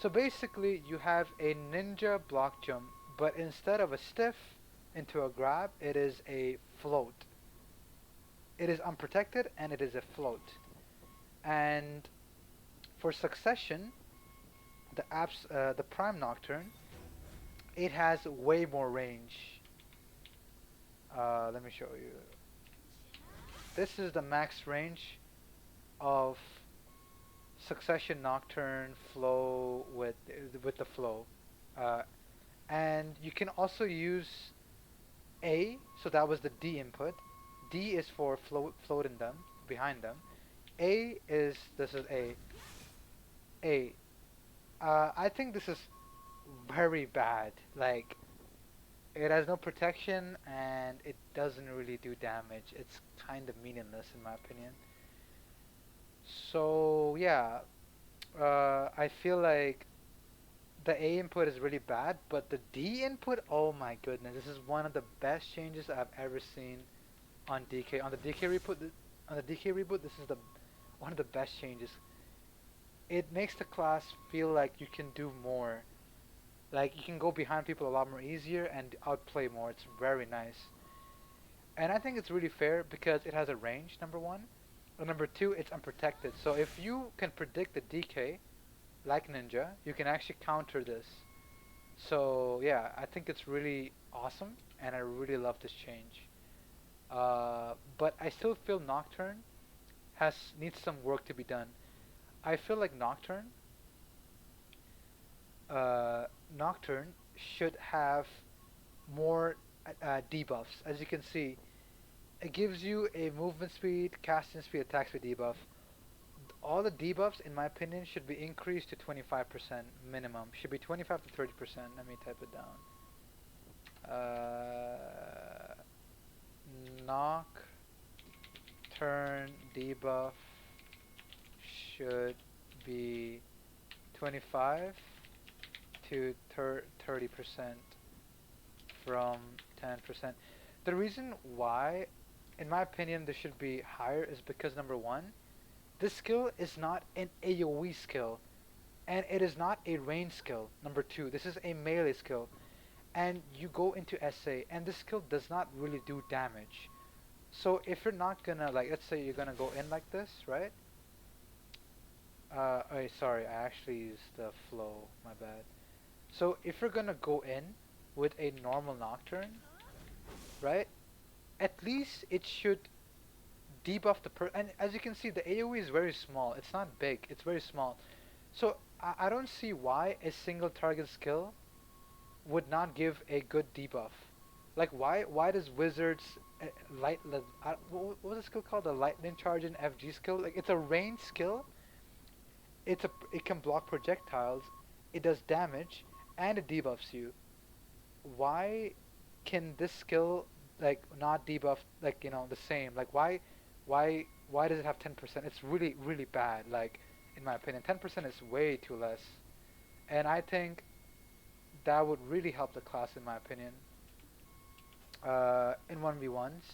So basically you have a ninja block jump, but instead of a stiff into a grab, it is a float. It is unprotected and it is a float. And for Succession, the Prime Nocturne, it has way more range. Let me show you. This is the max range of Succession Nocturne flow with the flow, uh, and you can also use A, so that was the D input. D is for floating them, behind them. A is, this is A. A. I think this is very bad. Like, it has no protection and it doesn't really do damage. It's kind of meaningless in my opinion. So yeah, I feel like the A input is really bad, but the D input, oh my goodness, this is one of the best changes I've ever seen on DK. On the DK reboot, this is the one of the best changes. It makes the class feel like you can do more. Like you can go behind people a lot more easier and outplay more. It's very nice. And I think it's really fair because it has a range, number one. And number two, it's unprotected. So if you can predict the DK, like Ninja, you can actually counter this. So yeah, I think it's really awesome, and I really love this change. But I still feel Nocturne needs some work to be done. I feel like uh, Nocturne should have more debuffs. As you can see, it gives you a movement speed, casting speed, attack speed debuff. All the debuffs, in my opinion, should be increased to 25% minimum. Should be 25 to 30%. Let me type it down. Nocturne debuff should be 25 to 30% from 10%. The reason why, in my opinion, this should be higher is because number one, this skill is not an AoE skill, and it is not a range skill. Number two, this is a melee skill, and you go into SA, and this skill does not really do damage. So if you're not gonna, like, let's say you're gonna go in like this, right? Oh, sorry, I actually used the flow, my bad. So if you're gonna go in with a normal Nocturne, right? At least it should debuff and as you can see, the AoE is very small. It's not big, it's very small. So I don't see why a single target skill would not give a good debuff. Like why does Wizards what was the skill called? The Lightning Charge and FG skill? Like it's a range skill. It can block projectiles. It does damage and it debuffs you. Why can this skill like not debuff like the same? Like why does it have 10%? It's really bad. Like in my opinion, 10% is way too less. And I think that would really help the class in my opinion. In 1v1s.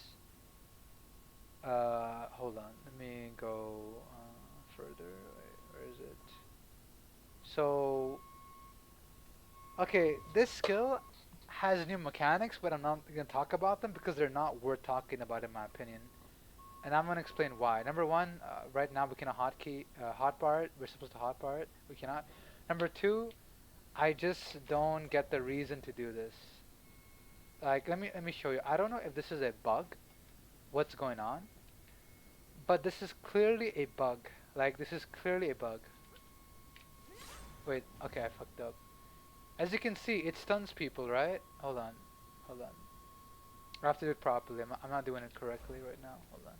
Hold on. Let me go further. Wait, where is it? So, okay, this skill has new mechanics, but I'm not going to talk about them because they're not worth talking about in my opinion. And I'm going to explain why. Number one, right now we cannot hotbar it. We're supposed to hotbar it. We cannot. Number two, I just don't get the reason to do this. Like, let me show you. I don't know if this is a bug, what's going on, but this is clearly a bug. Like, this is clearly a bug. Wait, okay, I fucked up. As you can see, it stuns people, right? Hold on, hold on. I have to do it properly. I'm not doing it correctly right now. Hold on.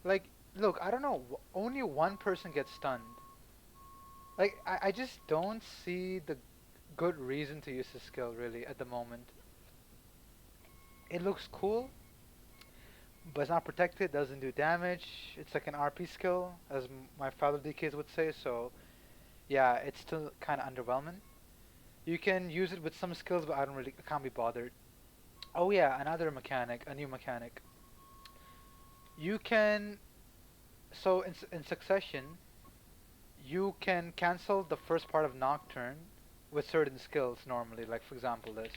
Like, look, I don't know. Only one person gets stunned. Like, I just don't see the good reason to use this skill really at the moment. It looks cool, but it's not protected, doesn't do damage. It's like an RP skill, as my fellow DKs would say, so yeah, it's still kind of underwhelming. You can use it with some skills, but I can't be bothered. Oh yeah, another mechanic, a new mechanic. You can, so in succession, you can cancel the first part of Nocturne with certain skills normally, like for example this.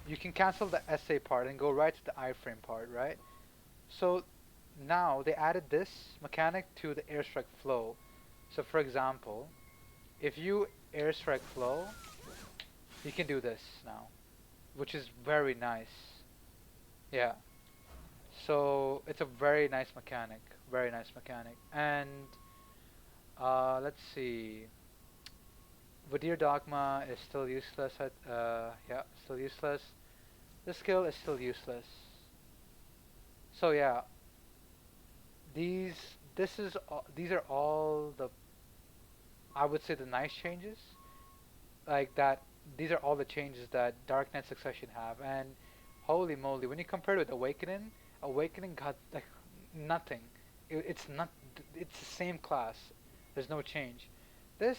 You can cancel the SA part and go right to the iframe part, right? So now they added this mechanic to the airstrike flow. So for example, if you airstrike flow, you can do this now, which is very nice. Yeah. So it's a very nice mechanic, very nice mechanic. And let's see. Vadir Dogma is still useless. Yeah, still useless. This skill is still useless. So yeah, these these are all the, I would say, the nice changes. Like that, these are all the changes that Darknet Succession have. And holy moly, when you compare it with Awakening, Awakening got like nothing. It's not. It's the same class. There's no change. This,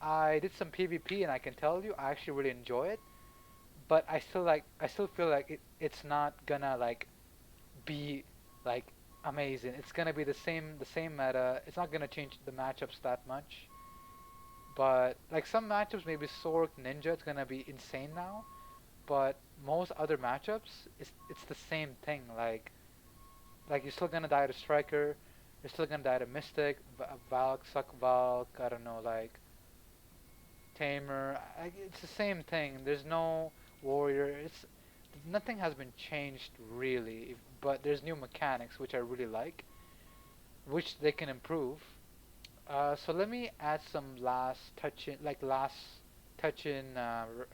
I did some PvP and I can tell you, I actually really enjoy it. But I still feel like it's not gonna like be like amazing. It's gonna be the same meta. It's not gonna change the matchups that much. But like some matchups, maybe Sork Ninja, it's gonna be insane now. But most other matchups, it's the same thing. Like you're still gonna die to Striker, you're still gonna die to Mystic, Valk, Suck Valk. I don't know, like Tamer. It's the same thing. There's no Warrior. It's nothing has been changed really, but there's new mechanics which I really like, which they can improve. So let me add some last touch in,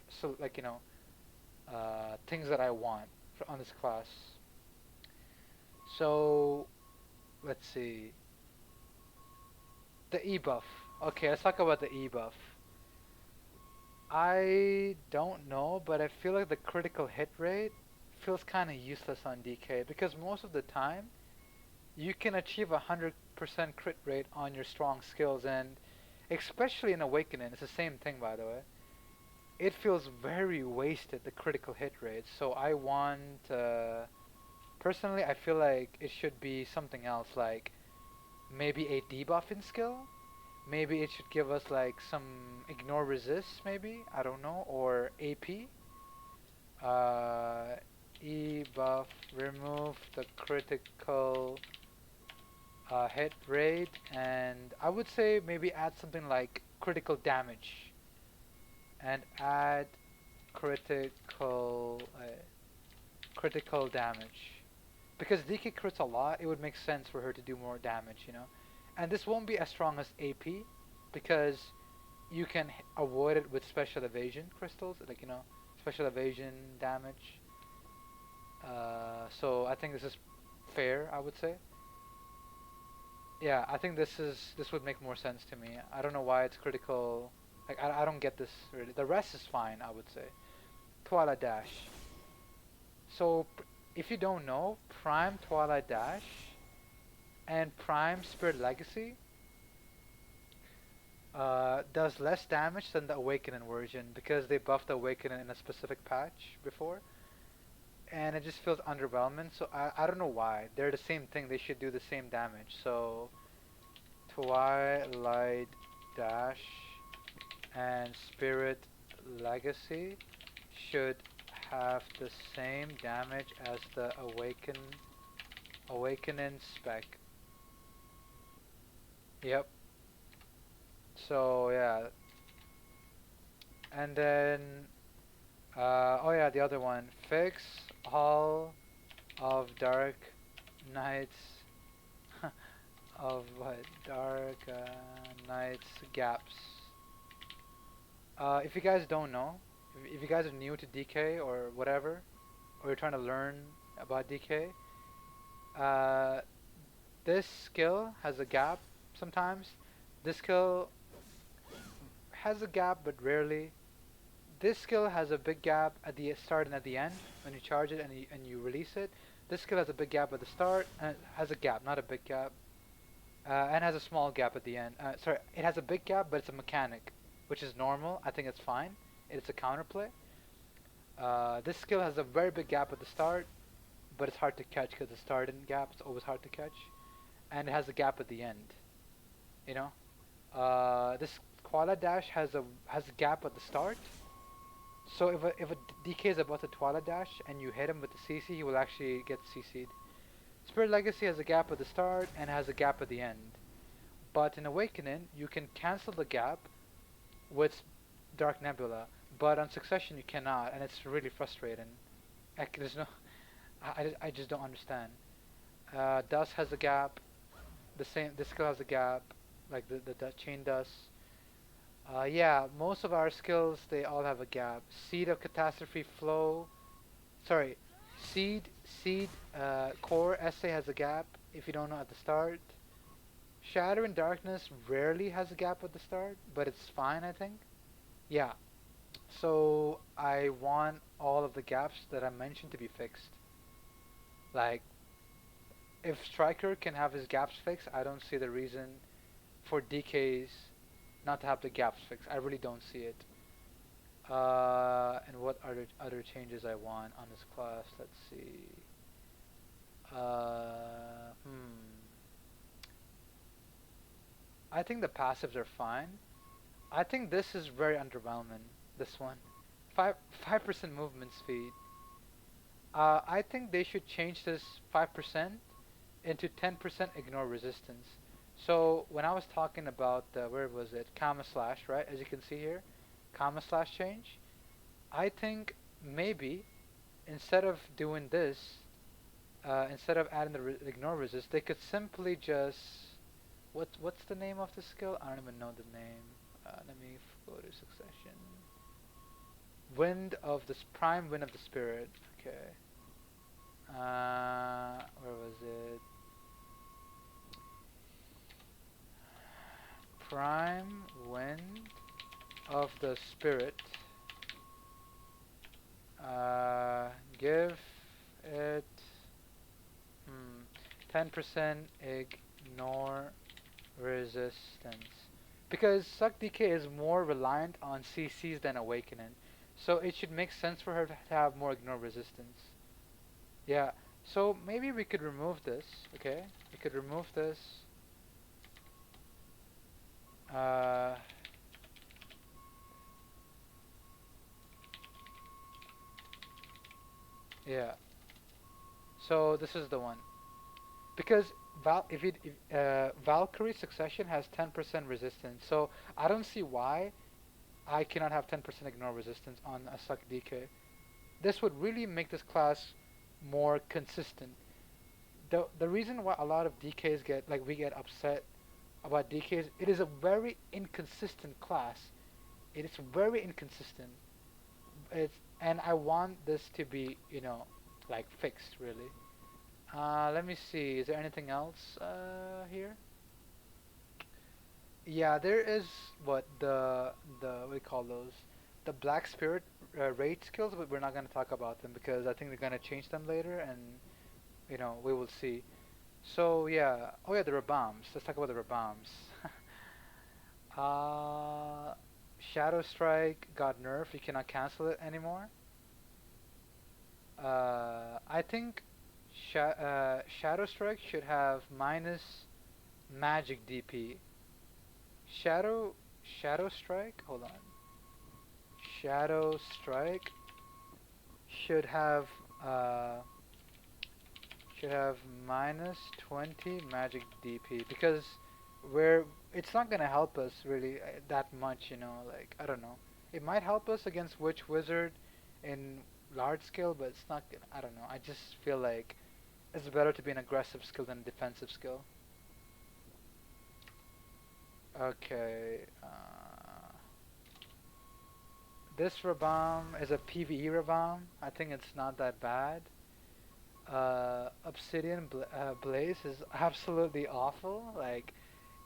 so like things that I want on this class. So let's see, the E buff. Okay, let's talk about the E buff. I don't know, but I feel like the critical hit rate feels kind of useless on DK because most of the time you can achieve 100% crit rate on your strong skills, and especially in Awakening, it's the same thing by the way. It feels very wasted, the critical hit rate. So I want, personally, I feel like it should be something else, like maybe a debuff in skill. Maybe it should give us like some ignore resist, maybe, I don't know, or AP. Uh, E buff, remove the critical hit rate, and I would say maybe add something like critical damage, and add critical critical damage. Because DK crits a lot, it would make sense for her to do more damage, you know. And this won't be as strong as AP because you can avoid it with special evasion crystals, like special evasion damage. So I think this is fair, I would say. Yeah, I think this would make more sense to me. I don't know why it's critical. Like I don't get this really. The rest is fine, I would say. Twilight Dash. So if you don't know, Prime Twilight Dash and Prime Spirit Legacy does less damage than the Awakening version because they buffed the Awakening in a specific patch before, and it just feels underwhelming. So I don't know why. They're the same thing. They should do the same damage. So Twilight Dash and Spirit Legacy should have the same damage as the Awakening spec. Yep. So yeah, and then oh yeah, the other one. Fix all of Dark Knight's of what Dark Knight's gaps. If you guys don't know, if you guys are new to DK or whatever, or you're trying to learn about DK, uh, this skill has a gap sometimes. This skill has a gap, but rarely. This skill has a big gap at the start and at the end when you charge it and you release it. This skill has a big gap at the start and it has a gap, not a big gap, and has a small gap at the end. Sorry, it has a big gap, but it's a mechanic, which is normal. I think it's fine. It's a counterplay. This skill has a very big gap at the start, but it's hard to catch because the start and gap is always hard to catch, and it has a gap at the end. You know, this Koala Dash has a gap at the start. So if a DK is about to Twilight Dash and you hit him with the CC, he will actually get CC'd. Spirit Legacy has a gap at the start and has a gap at the end. But in Awakening, you can cancel the gap with Dark Nebula, but on Succession you cannot, and it's really frustrating. There's no, I just don't understand. Dust has a gap. The same. This skill has a gap, like the chain dust. Yeah, most of our skills, they all have a gap. Seed of Catastrophe Flow, sorry, Core Essay has a gap if you don't know at the start. Shadow and Darkness rarely has a gap at the start, but it's fine, I think. Yeah, so I want all of the gaps that I mentioned to be fixed. Like, if Striker can have his gaps fixed, I don't see the reason for DKs not to have the gaps fixed. I really don't see it. And what other changes I want on this class? Let's see. I think the passives are fine. I think this is very underwhelming. This one, 5% movement speed. I think they should change this 5% into 10% ignore resistance. So when I was talking about where was it? Comma slash, right? As you can see here, comma slash change. I think maybe instead of doing this, instead of adding the ignore resist, they could simply just what's the name of the skill? I don't even know the name. Let me go to succession. Prime wind of the spirit. Okay. Where was it? Prime wind of the spirit. Give it 10% ignore resistance. Because Suck DK is more reliant on CCs than Awakening. So it should make sense for her to have more ignore resistance. Yeah. So maybe we could remove this. Okay. We could remove this. Uh, yeah. So this is the one. Because Valkyrie Succession has 10% resistance. So I don't see why I cannot have 10% ignore resistance on a Suck DK. This would really make this class more consistent. The reason why a lot of DKs get like we get upset about DKs, it is a very inconsistent class. It is very inconsistent. It's and I want this to be like fixed really. Let me see. Is there anything else here? Yeah, there is the what do you call those? The Black Spirit raid skills, but we're not gonna talk about them because I think they're gonna change them later, and we will see. So yeah, oh yeah, the Rabams. Let's talk about the Rabams. uh, Shadow Strike got nerfed. You cannot cancel it anymore. I think Shadow Strike should have minus magic DP. Shadow Shadow Strike. Hold on. Shadow Strike should have uh, should have minus 20 magic DP because we're it's not gonna help us really that much, like I don't know. It might help us against Witch Wizard in large scale, but it's not gonna, I don't know. I just feel like it's better to be an aggressive skill than a defensive skill. Okay, this Rabam is a PvE Rabam. I think it's not that bad. Obsidian Blaze is absolutely awful. Like,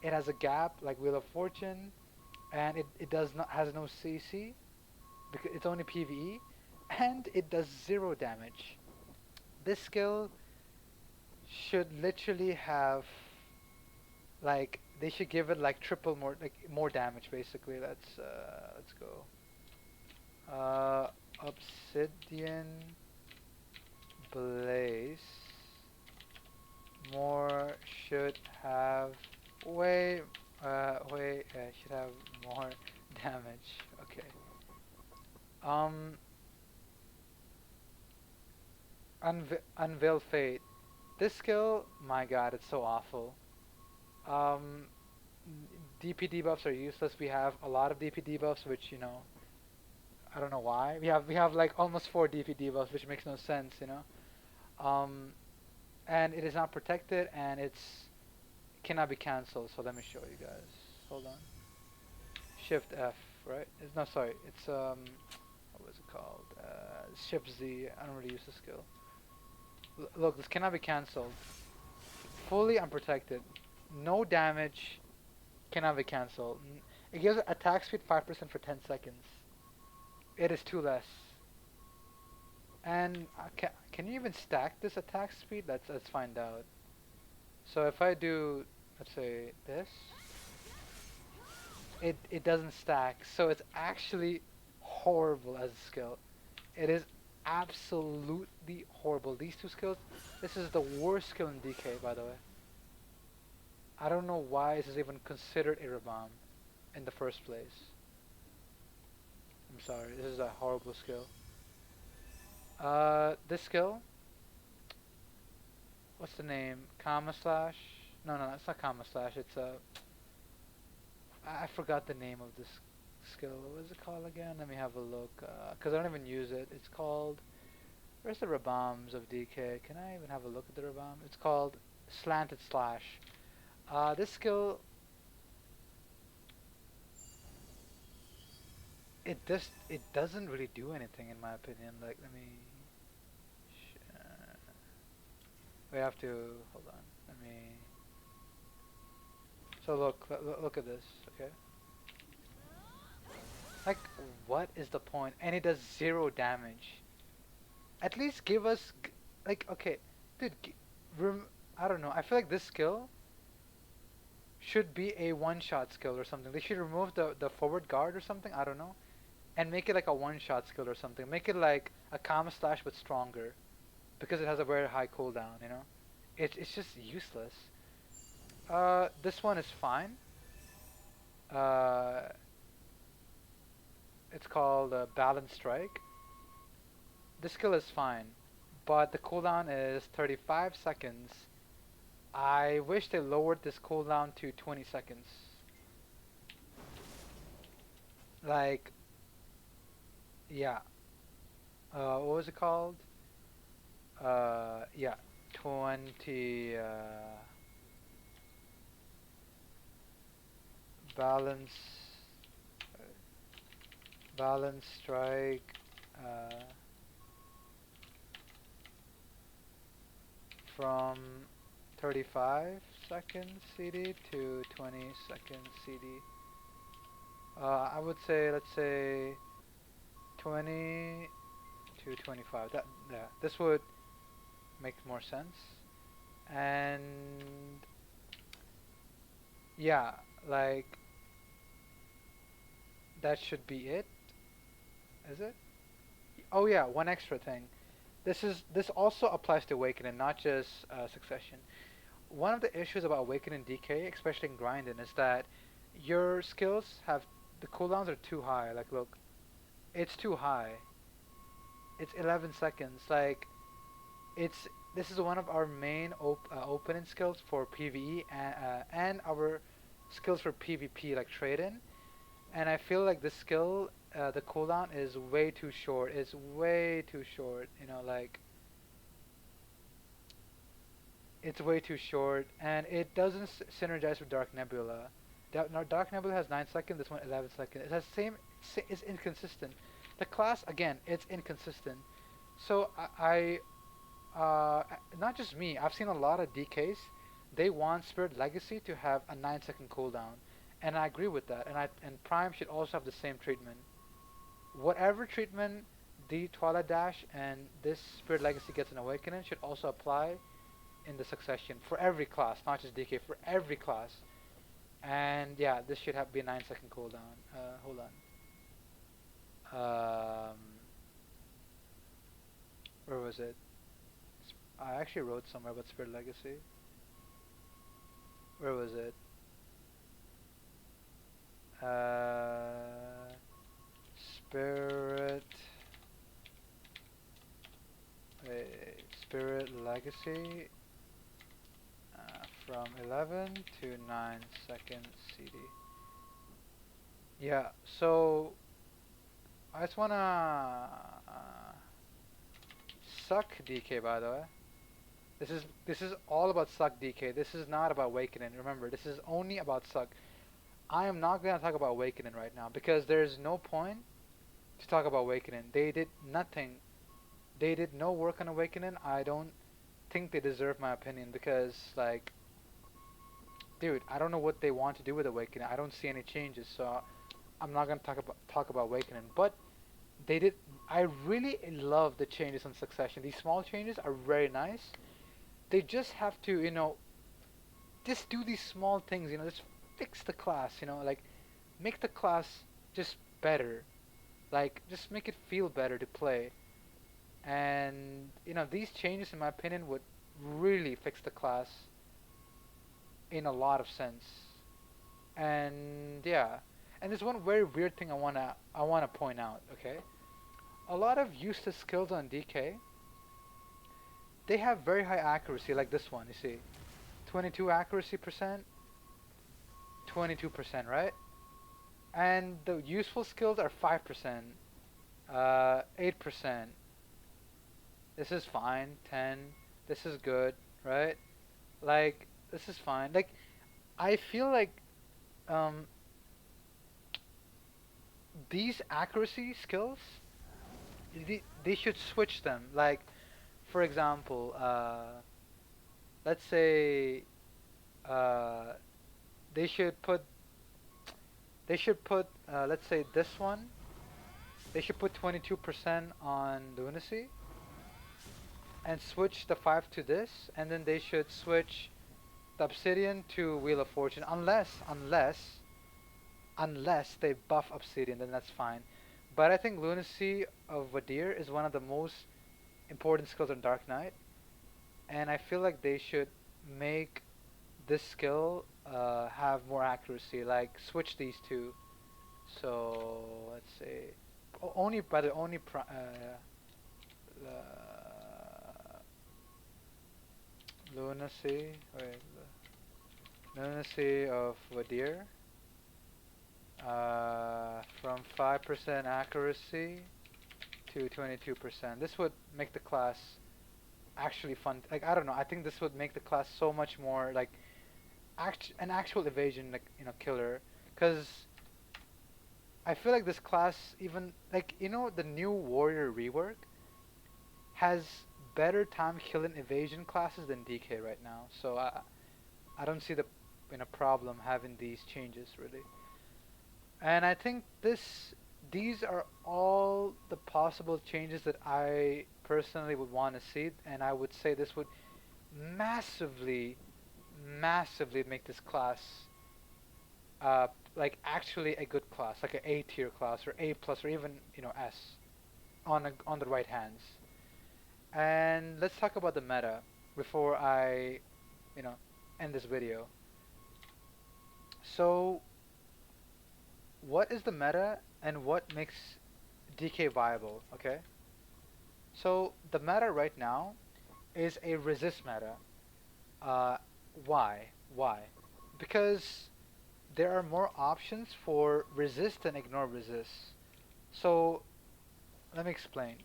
it has a gap like Wheel of Fortune, and it does not has no CC because it's only PvE, and it does 0 damage. This skill should literally have like they should give it like triple more like more damage basically. Let's go. Uh, Obsidian Blaze more should have should have more damage. Okay. Um, Unveil Fate. This skill, my god, it's so awful. Um, DP debuffs are useless. We have a lot of DP debuffs, which I don't know why. We have like almost 4 DP debuffs, which makes no sense. Um, and it is not protected, and it cannot be cancelled. So let me show you guys. Hold on. Shift F, right? It's, no, sorry. It's what was it called? Shift Z. I don't really use the skill. Look, this cannot be cancelled. Fully unprotected. No damage. Cannot be cancelled. It gives attack speed 5% for 10 seconds. It is 2 less. And can you even stack this attack speed? Let's find out. So if I do, let's say this, it doesn't stack. So it's actually horrible as a skill. It is absolutely horrible. These two skills, this is the worst skill in DK, by the way. I don't know why this is even considered a rebomb in the first place. I'm sorry, this is a horrible skill. This skill, what's the name? Comma slash? No, no, it's not comma slash. It's a. I forgot the name of this skill. What is it called again? Let me have a look. Cause I don't even use it. It's called. Where's the rebombs of DK? Can I even have a look at the rebomb? It's called slanted slash. This skill. It doesn't really do anything in my opinion. Like let me. We have to hold on. Let me. So look at this. Okay. Like, what is the point? And it does 0 damage. At least give us, like, okay, dude, I don't know. I feel like this skill should be a one-shot skill or something. They should remove the forward guard or something. I don't know, and make it like a one-shot skill or something. Make it like a Kama Slash but stronger, because it has a very high cooldown. You know, it's just useless. This one is fine. Uh, it's called Balance Strike. This skill is fine, but the cooldown is 35 seconds. I wish they lowered this cooldown to 20 seconds. Like, yeah. What was it called? Yeah, 20. Balance, balance strike. From 35 seconds CD to 20 seconds CD. I would say, let's say 20 to 25. That, yeah, this would make more sense. And yeah, like that should be it. Is it? Oh yeah, one extra thing. This also applies to Awakening, not just Succession. One of the issues about Awakening DK, especially in grinding, is that your skills have the cooldowns are too high. Like, look, it's too high. It's 11 seconds. Like, it's this is one of our main opening skills for PvE and our skills for PvP, like trade-in. And I feel like this skill, the cooldown is way too short. It's way too short. You know, like it's way too short, and it doesn't synergize with Dark Nebula. No, Dark Nebula has 9 seconds, this one 11 seconds. It has same, it's inconsistent. The class, again, it's inconsistent. So not just me, I've seen a lot of DKs, they want Spirit Legacy to have a 9-second cooldown. And I agree with that, and Prime should also have the same treatment. Whatever treatment the Twilight Dash and this Spirit Legacy gets in Awakening should also apply in the Succession for every class, not just DK, for every class. And yeah, this should have be a 9-second cooldown. Hold on. Where was it? I actually wrote somewhere about Spirit Legacy. Where was it? Spirit. Spirit Legacy from 11 to 9 second CD. Yeah, so I just wanna suck DK, by the way. This is all about suck DK. This is not about Awakening. Remember, this is only about suck. I am not gonna talk about Awakening right now because there's no point to talk about Awakening. They did nothing. They did no work on Awakening. I don't think they deserve my opinion because, like, dude, I don't know what they want to do with Awakening. I don't see any changes, so I'm not gonna talk about Awakening. But they did. I really love the changes on Succession. These small changes are very nice. They just have to, just do these small things. Just fix the class. Like make the class just better. Like just make it feel better to play. And these changes, in my opinion, would really fix the class in a lot of sense. And yeah, and there's one very weird thing I wanna point out. Okay, a lot of useless skills on DK, they have very high accuracy, like this one. You see, 22 accuracy percent, 22%, right? And the useful skills are 5%, 8%. This is fine. 10. This is good, right? Like this is fine. Like I feel like um, these accuracy skills, they should switch them. Like for example, let's say uh, they should put let's say this one. They should put 22% on lunacy and switch the 5 to this, and then they should switch the obsidian to Wheel of Fortune, unless they buff obsidian, then that's fine. But I think lunacy of Vadir is one of the most important skills in Dark Knight, and I feel like they should make this skill have more accuracy, like switch these two. So let's say only by the only lunacy. Wait, lunacy of Vadir from 5% accuracy to 22%. This would make the class actually fun. Like I don't know. I think this would make the class so much more like an actual evasion, like killer. Because I feel like this class, even like the new warrior rework has better time killing evasion classes than DK right now. So I don't see the problem having these changes really. And I think these are all the possible changes that I personally would want to see, and I would say this would massively, massively make this class like actually a good class, like an A tier class or A plus or even S on the right hands. And let's talk about the meta before I you know end this video. So what is the meta and what makes DK viable? Okay, so the meta right now is a resist meta. Uh, why? Why? Because there are more options for resist and ignore resist. So let me explain.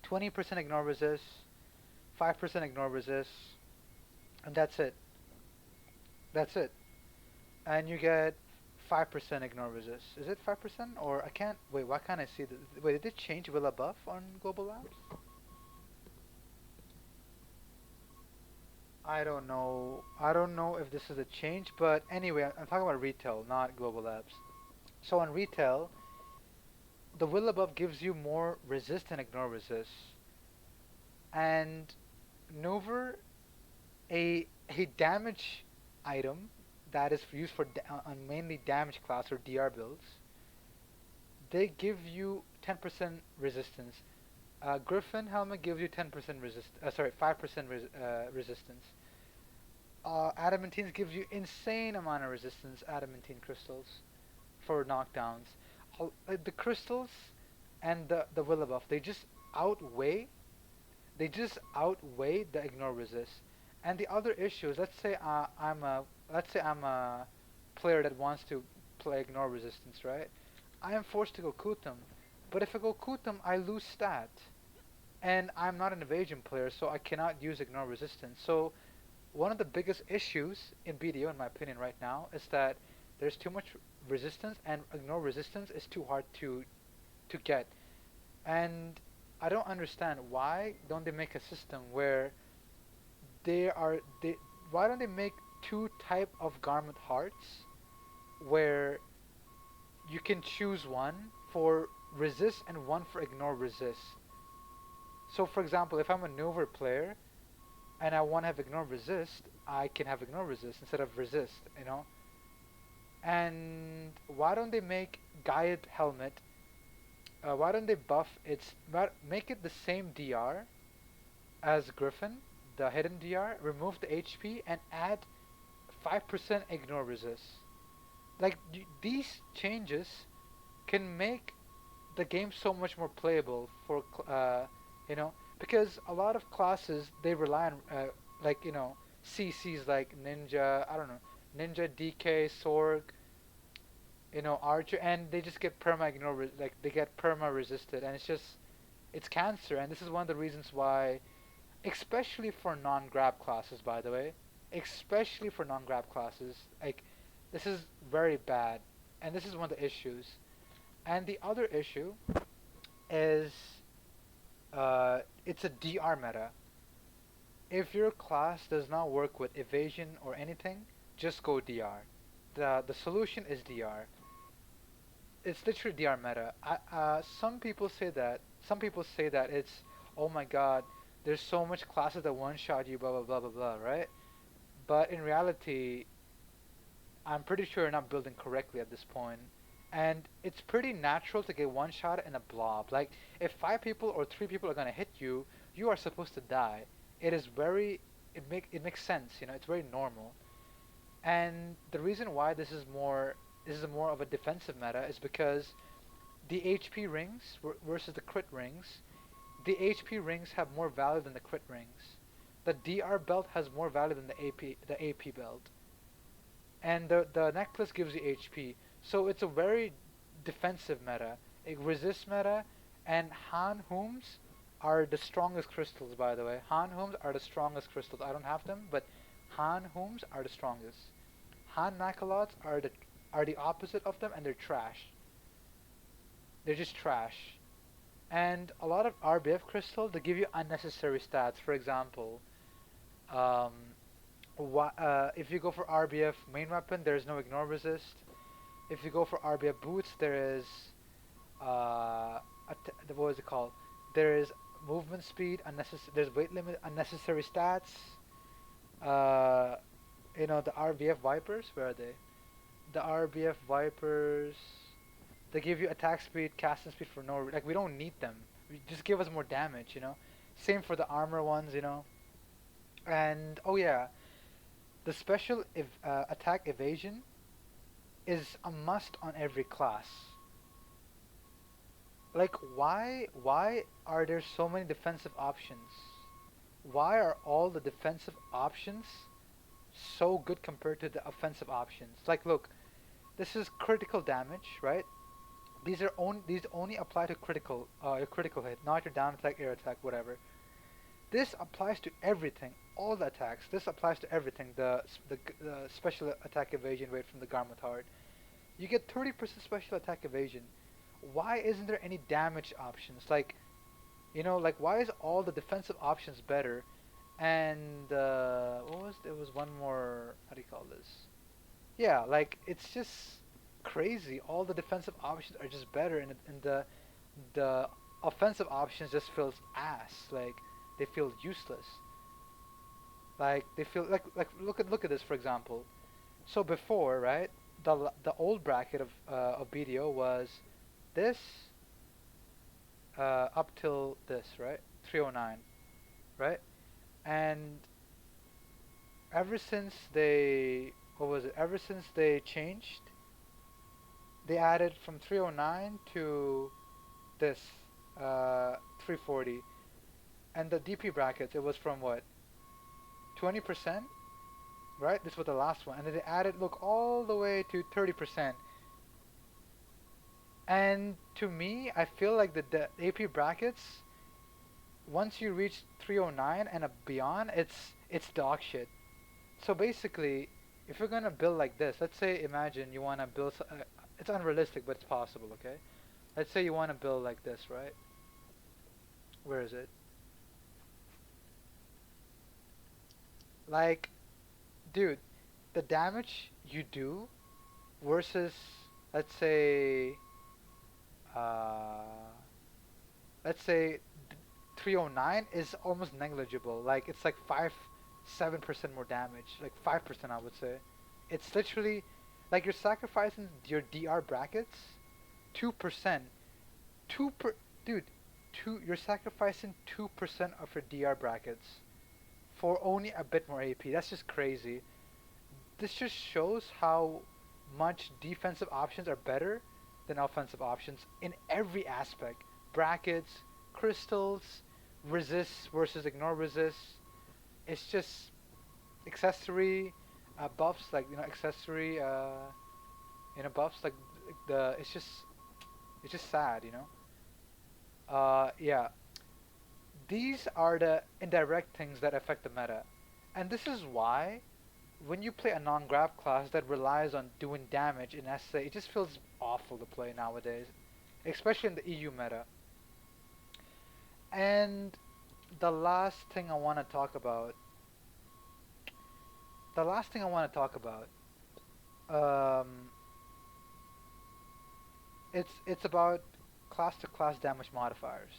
20% ignore resist, 5% ignore resist, and that's it. That's it. And you get 5% ignore resist. Is it 5%? Or I can't. Wait, why can't I see the. Wait, did it change Will a buff on Global Labs? I don't know. I don't know if this is a change, but anyway, I'm talking about retail, not Global Labs. So on retail, the will above gives you more resist and ignore resist. And Nover, a damage item that is used for on mainly damage class or DR builds, they give you 10% resistance. Griffin helmet gives you 10% resist. Sorry, 5% resistance. Adamantines gives you insane amount of resistance. Adamantine crystals for knockdowns. The crystals and the will buff, outweigh they just outweigh the ignore resist. And the other issues, let's say I'm a player that wants to play ignore resistance, right? I am forced to go Kutum. But if I go Kutum, I lose stat. And I'm not an evasion player, so I cannot use ignore resistance. So one of the biggest issues in BDO, in my opinion, right now, is that there's too much resistance, and ignore resistance is too hard to get. And I don't understand why don't they make a system where they are they why don't they make two type of garment hearts where you can choose one for resist and one for ignore resist. So for example, if I'm a newer player and I want to have ignore resist, I can have ignore resist instead of resist. And why don't they make guided helmet? Why don't they buff its make it the same DR as Griffin, the hidden DR, remove the HP and add 5% ignore resist. Like these changes can make the game so much more playable for you know because a lot of classes they rely on like CCs like ninja, I don't know, ninja, DK, Sorg, archer, and they just get perma ignore like they get perma resisted, and it's cancer. And this is one of the reasons why, especially for non-grab classes, by the way, especially for non-grab classes, like this is very bad, and this is one of the issues. And the other issue is it's a DR meta. If your class does not work with evasion or anything, just go DR. The solution is DR. It's literally DR meta. Some people say that. Some people say that it's, oh my god, there's so much classes that one shot you, blah blah blah blah blah, right? But in reality, I'm pretty sure you're not building correctly at this point. And it's pretty natural to get one shot in a blob. Like if five people or three people are gonna hit you, you are supposed to die. It is very it makes sense, it's very normal. And the reason why this is more of a defensive meta is because the HP rings versus the crit rings, the HP rings have more value than the crit rings. The DR belt has more value than the AP belt, and the necklace gives you HP. So it's a very defensive meta, a resist meta, and Han Hooms are the strongest crystals, by the way. Han Hooms are the strongest crystals. I don't have them, but Han Hooms are the strongest. Han Nakalots are the opposite of them, and they're trash. They're just trash. And a lot of RBF crystals, they give you unnecessary stats. For example, um, if you go for RBF main weapon, there is no ignore resist. If you go for RBF boots, there is what is it called? There is movement speed, there's weight limit, unnecessary stats. Uh, the RBF Vipers, where are they? The RBF Vipers, they give you attack speed, casting speed for no like we don't need them. Just give us more damage. Same for the armor ones. And oh yeah, the special attack evasion is a must on every class. Like why are there so many defensive options? Why are all the defensive options so good compared to the offensive options? Like look, this is critical damage, right? These only apply to your critical hit, not your down attack, air attack, whatever. This applies to everything, all the attacks. This applies to everything. The special attack evasion rate from the Garment Heart. You get 30% special attack evasion. Why isn't there any damage options? Like why is all the defensive options better? And what was there was one more. How do you call this? Yeah, like it's just crazy. All the defensive options are just better, and the offensive options just feels ass. Like they feel useless. Like they feel like look at this for example. So before, right, the old bracket of BDO was this up till this, right, 309, right, and ever since they what was it? Ever since they changed, they added from 309 to this 340, and the DP brackets it was from what 20%, right? This was the last one, and then they added look all the way to 30%. And to me, I feel like the AP brackets, once you reach 309 and beyond, it's dog shit. So basically, if you're gonna build like this, let's say imagine you wanna build. It's unrealistic, but it's possible. Okay. Let's say you wanna build like this, right? Where is it? Like, dude, the damage you do versus, let's say, uh, let's say 309 is almost negligible. Like it's like 7% more damage. Like 5% I would say. It's literally like you're sacrificing your DR brackets 2%. Two per dude, you're sacrificing 2% of your DR brackets for only a bit more AP. That's just crazy. This just shows how much defensive options are better than offensive options in every aspect. Brackets, crystals, resist versus ignore resist. It's just accessory buffs like accessory buffs like the it's just sad, you know. Yeah, these are the indirect things that affect the meta, and this is why when you play a non-grab class that relies on doing damage in SA, it just feels awful to play nowadays, especially in the EU meta. And the last thing I want to talk about, the last thing I want to talk about, um, it's about class-to-class damage modifiers.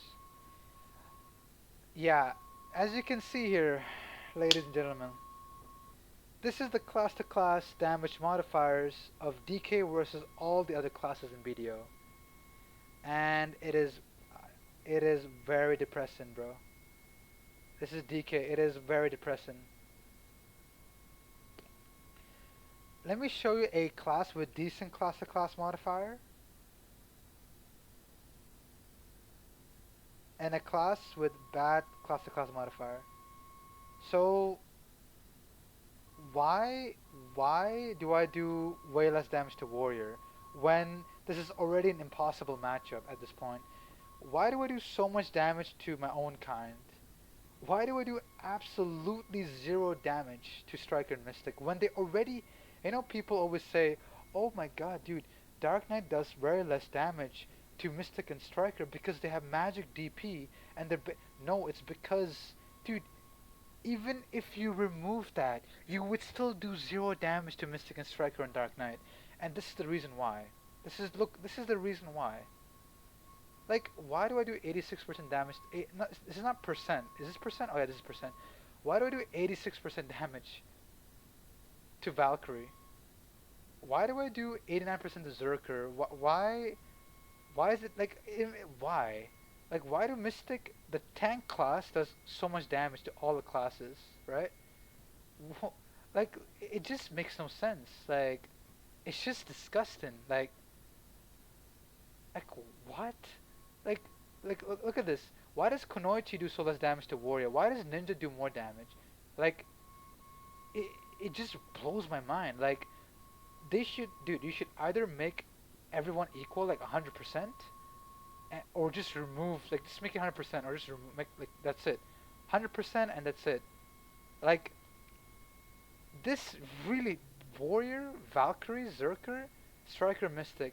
Yeah, as you can see here, ladies and gentlemen, this is the class-to-class damage modifiers of DK versus all the other classes in BDO, and it is very depressing, bro. This is DK. It is very depressing. Let me show you a class with decent class-to-class modifier and a class with bad class-to-class modifier. So why why do I do way less damage to warrior when this is already an impossible matchup at this point? Why do I do so much damage to my own kind? Why do I do absolutely zero damage to Striker and Mystic when they already, people always say, oh my god, dude, Dark Knight does very less damage to Mystic and Striker because they have magic DP and no, it's because, dude, even if you remove that, you would still do zero damage to Mystic and Striker and Dark Knight. And this is the reason why. This is the reason why. Like, why do I do 86% damage? This is not percent. Is this percent? Oh yeah, this is percent. Why do I do 86% damage to Valkyrie? Why do I do 89% to Zerker? Why is it like, why? Like, why do Mystic, the tank class, does so much damage to all the classes, right? Like, it just makes no sense. Like, it's just disgusting. Like what? Like, look at this. Why does Kunoichi do so less damage to Warrior? Why does Ninja do more damage? Like, it, it just blows my mind. Like, dude, you should either make everyone equal, like 100%, or just remove, like, just make it 100%, or just make, like, that's it. 100% and that's it. Like, this really, Warrior, Valkyrie, Zerker, Striker, Mystic,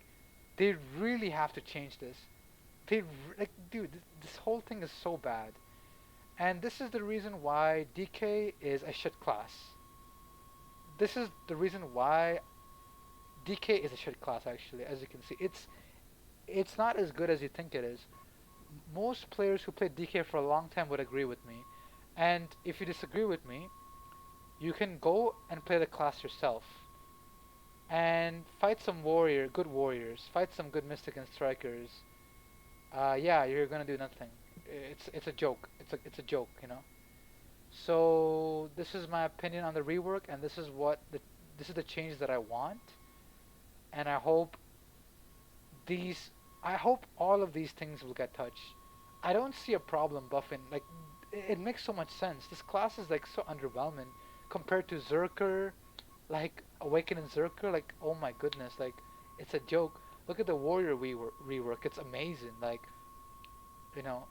they really have to change this. They like, dude, this whole thing is so bad, and this is the reason why DK is a shit class. This is the reason why DK is a shit class. Actually, as you can see, it's not as good as you think it is. Most players who played DK for a long time would agree with me, and if you disagree with me, you can go and play the class yourself and fight some good warriors, fight some good mystic and strikers. Yeah, you're gonna do nothing. It's a joke. It's a joke, you know. So this is my opinion on the rework, and this is the change that I want, and these I hope all of these things will get touched. I don't see a problem buffing. Like, it makes so much sense. This class is like so underwhelming compared to Zerker, like Awakening Zerker. Like, oh my goodness, like it's a joke. Look at the Warrior rework. It's amazing. Like, you know,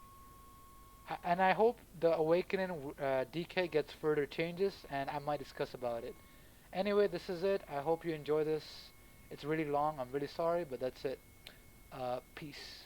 And I hope the Awakening DK gets further changes, and I might discuss about it. Anyway, this is it. I hope you enjoy this. It's really long. I'm really sorry, but that's it. Peace.